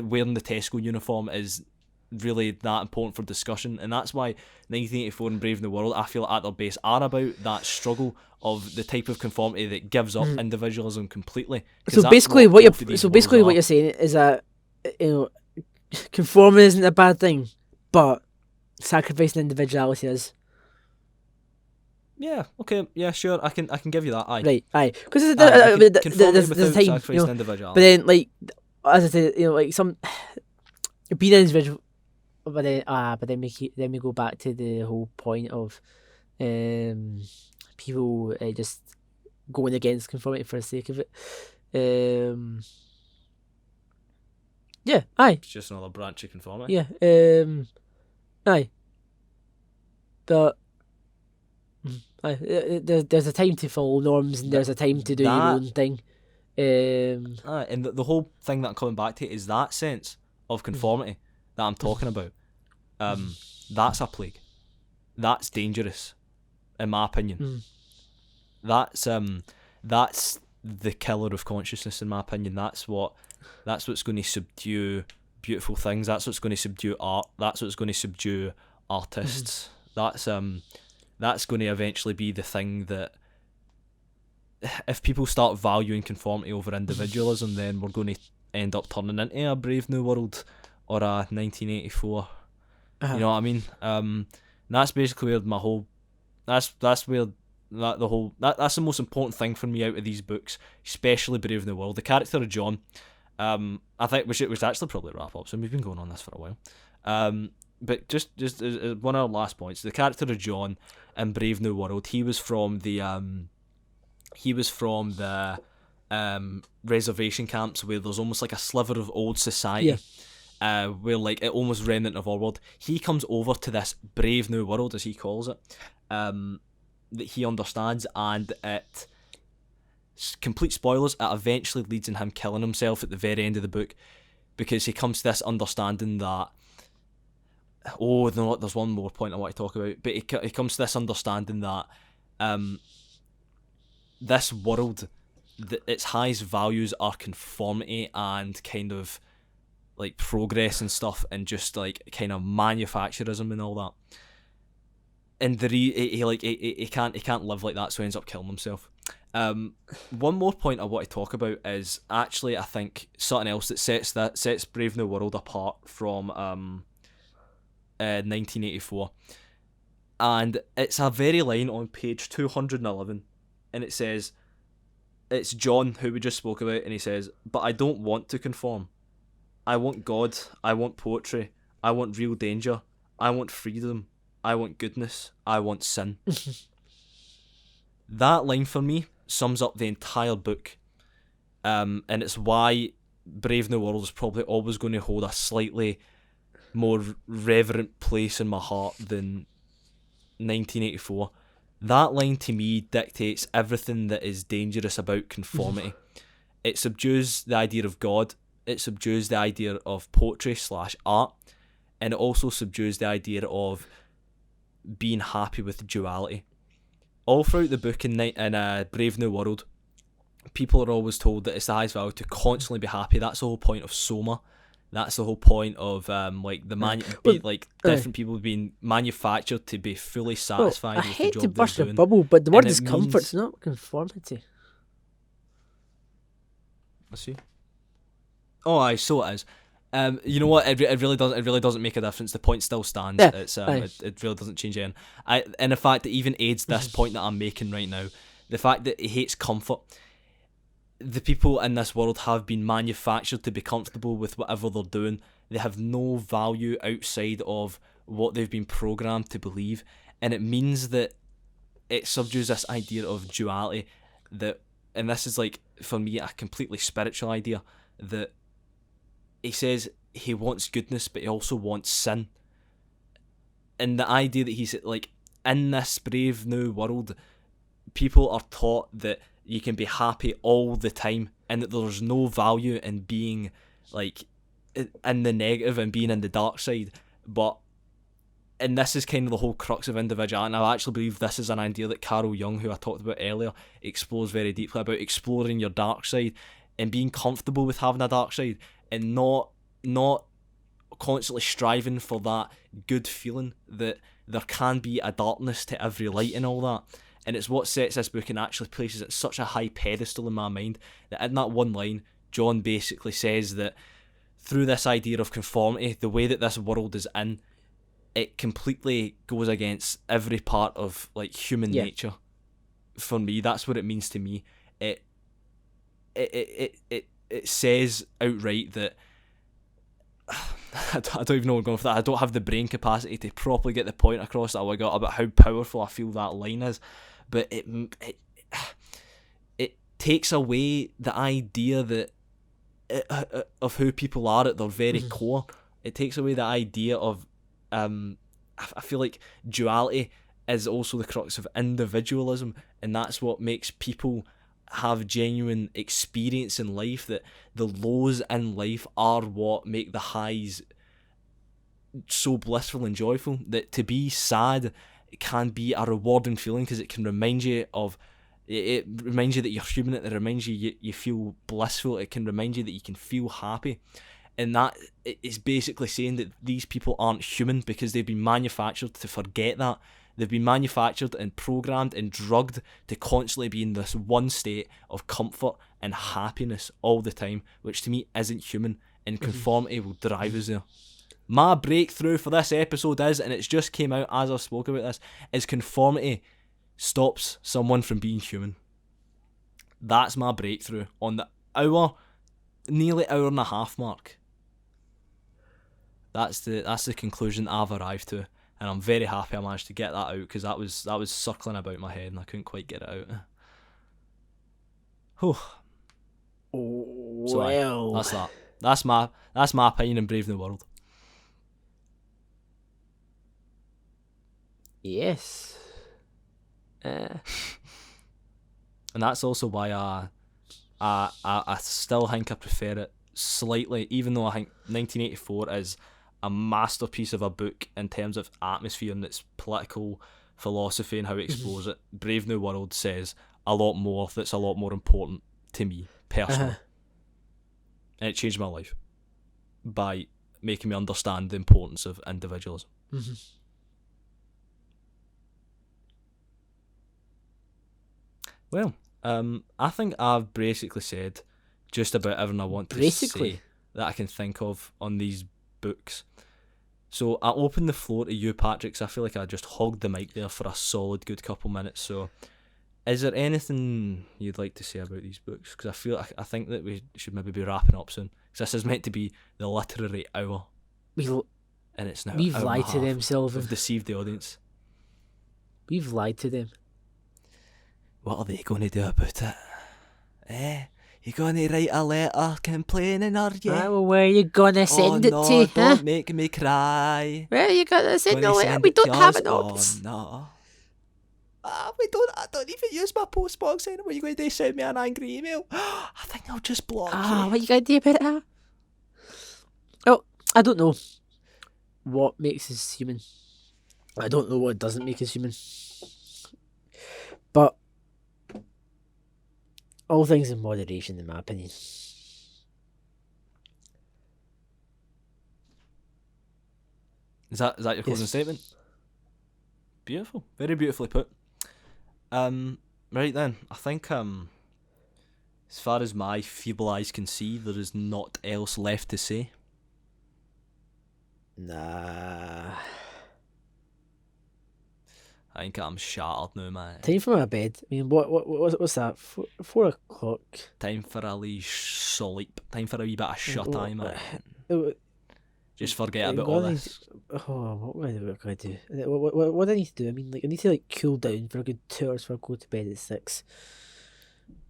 wearing the Tesco uniform is really that important for discussion, and that's why 1984 and Brave New World, I feel at their base, are about that struggle of the type of conformity that gives up individualism completely. So basically, what you're saying is that, conforming isn't a bad thing, but sacrificing individuality is. Yeah. Okay. Yeah. Sure. I can give you that. Aye. Right. Aye. Because there's a time, sacrificing individuality. but then, like, as I said, like, some being an individual. But then we go back to the whole point of people just going against conformity for the sake of it. Yeah, aye. It's just another branch of conformity. Yeah, aye. But there's a time to follow norms, and there's a time to do your own thing. And the whole thing that I'm coming back to is that sense of conformity that I'm talking about. That's a plague. That's dangerous, in my opinion. That's the killer of consciousness, in my opinion. That's what's going to subdue beautiful things. That's what's going to subdue art. That's what's going to subdue artists. That's going to eventually be the thing that, if people start valuing conformity over individualism, then we're going to end up turning into a Brave New World or a 1984. You know what I mean? That's basically where my whole. That's where that's the most important thing for me out of these books, especially Brave New World. The character of John, I think we should actually probably wrap up. So we've been going on this for a while. But just as one of our last points, the character of John in Brave New World, he was from the reservation camps where there's almost like a sliver of old society. Yeah. Where like it almost remnant of our world. He comes over to this Brave New World, as he calls it, that he understands, and it, complete spoilers, it eventually leads in him killing himself at the very end of the book, because he comes to this understanding that Oh no, there's one more point I want to talk about, but he comes to this understanding that this world, its highest values are conformity and kind of like progress and stuff, and just like kind of manufacturism and all that. And he can't live like that, so he ends up killing himself. One more point I want to talk about is actually, I think, something else that sets Brave New World apart from 1984, and it's a very line on page 211, and it says, it's John, who we just spoke about, and he says, "But I don't want to conform. I want God, I want poetry, I want real danger, I want freedom, I want goodness, I want sin." That line for me sums up the entire book, and it's why Brave New World is probably always going to hold a slightly more reverent place in my heart than 1984. That line to me dictates everything that is dangerous about conformity. It subdues the idea of God, it subdues the idea of poetry / art, and it also subdues the idea of being happy with duality. All throughout the book in Brave New World, people are always told that it's the highest value to constantly be happy. That's the whole point of Soma. That's the whole point of different people being manufactured to be fully satisfied with the job they're doing. I hate to burst your bubble, but the word And is it comfort, means- it's not conformity. Let's see. Oh, aye, so it is. You know what? It really doesn't make a difference. The point still stands. Yeah, It's aye. it really doesn't change anything. And the fact that even aids this point that I'm making right now, the fact that he hates comfort. The people in this world have been manufactured to be comfortable with whatever they're doing. They have no value outside of what they've been programmed to believe, and it means that it subdues this idea of duality. And this is like, for me, a completely spiritual idea, that he says he wants goodness, but he also wants sin. And the idea that he's like, in this brave new world, people are taught that you can be happy all the time, and that there's no value in being like in the negative and being in the dark side. And this is kind of the whole crux of individuality, and I actually believe this is an idea that Carl Jung, who I talked about earlier, explores very deeply, about exploring your dark side and being comfortable with having a dark side, and not constantly striving for that good feeling that there can be a darkness to every light and all that. And it's what sets this book and actually places it at such a high pedestal in my mind, that in that one line, John basically says that through this idea of conformity, the way that this world is in, it completely goes against every part of like human nature. For me, that's what it means to me. It says outright that I don't even know where I'm going for that. I don't have the brain capacity to properly get the point across that I got about how powerful I feel that line is. But it takes away the idea that of who people are at their very core. It takes away the idea of I feel like duality is also the crux of individualism, and that's what makes people have genuine experience in life, that the lows in life are what make the highs so blissful and joyful. That to be sad can be a rewarding feeling, because it can remind you of, it reminds you that you're human, it reminds you feel blissful, it can remind you that you can feel happy. And that is basically saying that these people aren't human because they've been manufactured to forget that. They've been manufactured and programmed and drugged to constantly be in this one state of comfort and happiness all the time, which to me isn't human, and conformity will drive us there. My breakthrough for this episode is, and it's just came out as I spoke about this, is conformity stops someone from being human. That's my breakthrough on the nearly hour and a half mark. That's the conclusion I've arrived to, and I'm very happy I managed to get that out, because that was circling about my head and I couldn't quite get it out. Whew. So Well, that's that. That's my opinion in Brave New World. yes. And that's also why I still think I prefer it slightly, even though I think 1984 is a masterpiece of a book in terms of atmosphere and its political philosophy and how it explores it. Brave New World says a lot more that's a lot more important to me personally. And it changed my life by making me understand the importance of individualism. Well, I think I've basically said just about everything I want to say that I can think of on these books. So I open the floor to you, Patrick, 'cause I feel like I just hogged the mic there for a solid good couple minutes. So is there anything you'd like to say about these books? Because I think that we should maybe be wrapping up soon. Because this is meant to be the literary hour. And it's now We've hour lied and a to half. them, Sylvan. We've deceived the audience. We've lied to them. What are they going to do about it? You going to write a letter complaining, are you? Well, where are you gonna send it no, to? Don't make me cry. Where are you gonna send the Gonna letter? send We it to don't have us? an office. Oh, no. I don't even use my postbox anymore. What are you going to do? Send me an angry email? I think I'll just block you. What are you gonna do about it? Oh, I don't know what makes us human. I don't know what doesn't make us human. But all things in moderation, in my opinion. Is that your closing statement? Beautiful. Very beautifully put. Right then, I think as far as my feeble eyes can see, there is not else left to say. Nah. I think I'm shattered now, man. Time for my bed. I mean, what's that? 4 o'clock. Time for a wee sleep. Time for a wee bit of shut eye, man. Just forget about all this. What am I going to do? What do I need to do? I mean, like, I need to cool down for a good 2 hours before I go to bed at 6.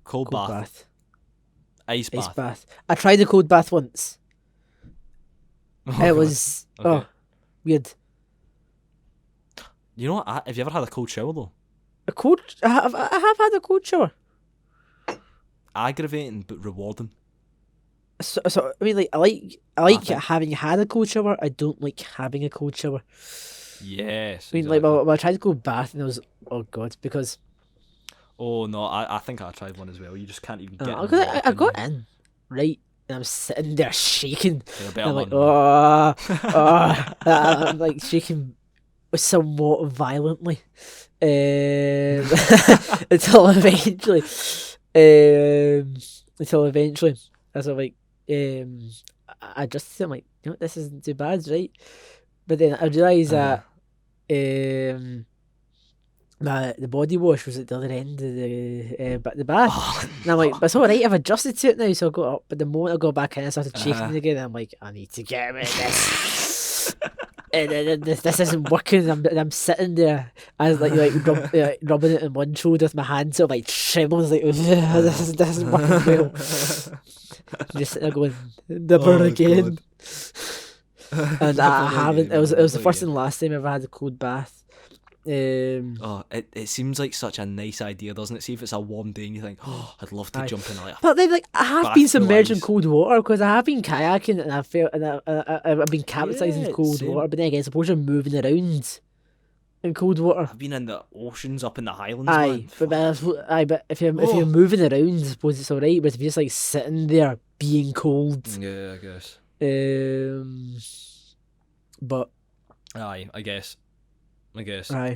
Cold bath. Ice bath. I tried the cold bath once. Oh, it was weird. You know what? Have you ever had a cold shower though? I have had a cold shower. Aggravating but rewarding. So I mean, like, I like having had a cold shower. I don't like having a cold shower. Yes. I mean, exactly. like, I tried to go bath and I was, oh god, because. Oh no, I think I tried one as well. You just can't even get. I got in, right, and I'm sitting there shaking. I'm like, I'm like shaking somewhat violently, until eventually, as I'm like, I just I'm like, you know, this isn't too bad, right? But then I realised that the body wash was at the other end of the bath, and I'm like, but it's all right, I've adjusted to it now, so I got up. But the moment I got back in, I started shaking again. And I'm like, I need to get rid of this. And this isn't working. I'm sitting there, I was like rubbing it on one shoulder with my hand, so like trembles, like this isn't working well. Just sitting there going, never again. And I haven't. It was the first and last time I ever had a cold bath. It seems like such a nice idea, doesn't it? See if it's a warm day and you think, oh, I'd love to jump in like. But then, like, I have been submerged in cold water because I have been kayaking and I've been capsized in cold water. But then again, suppose you're moving around in cold water. I've been in the oceans up in the Highlands. But if you're moving around, I suppose it's alright. But if you're just like sitting there being cold, yeah, I guess. But I guess. Aye.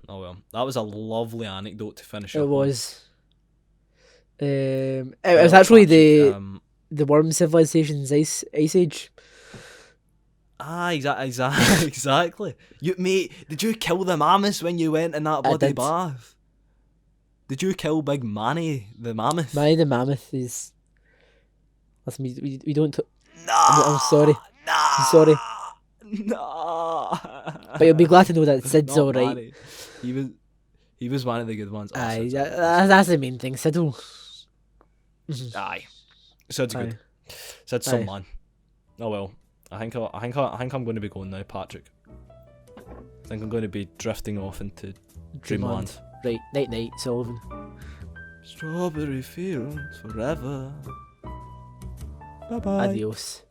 Oh well, that was a lovely anecdote to finish It up. was. It was actually the worm civilization's ice age. Exactly. Mate, did you kill the mammoths when you went in that bloody bath? Did you kill Big Manny the mammoth? Manny the mammoth is. Listen, we don't. No. I'm sorry. No. I'm sorry. No. But you'll be glad to know that Sid's Not alright. Manny. He was one of the good ones. Aye, that's the main thing. Sid'll. Aye. Sid's good. Sid's some man. Oh well. I think I'm going to be going now, Patrick. I think I'm going to be drifting off into dreamland. Right, night, Sullivan. Strawberry fields forever. Bye bye. Adios.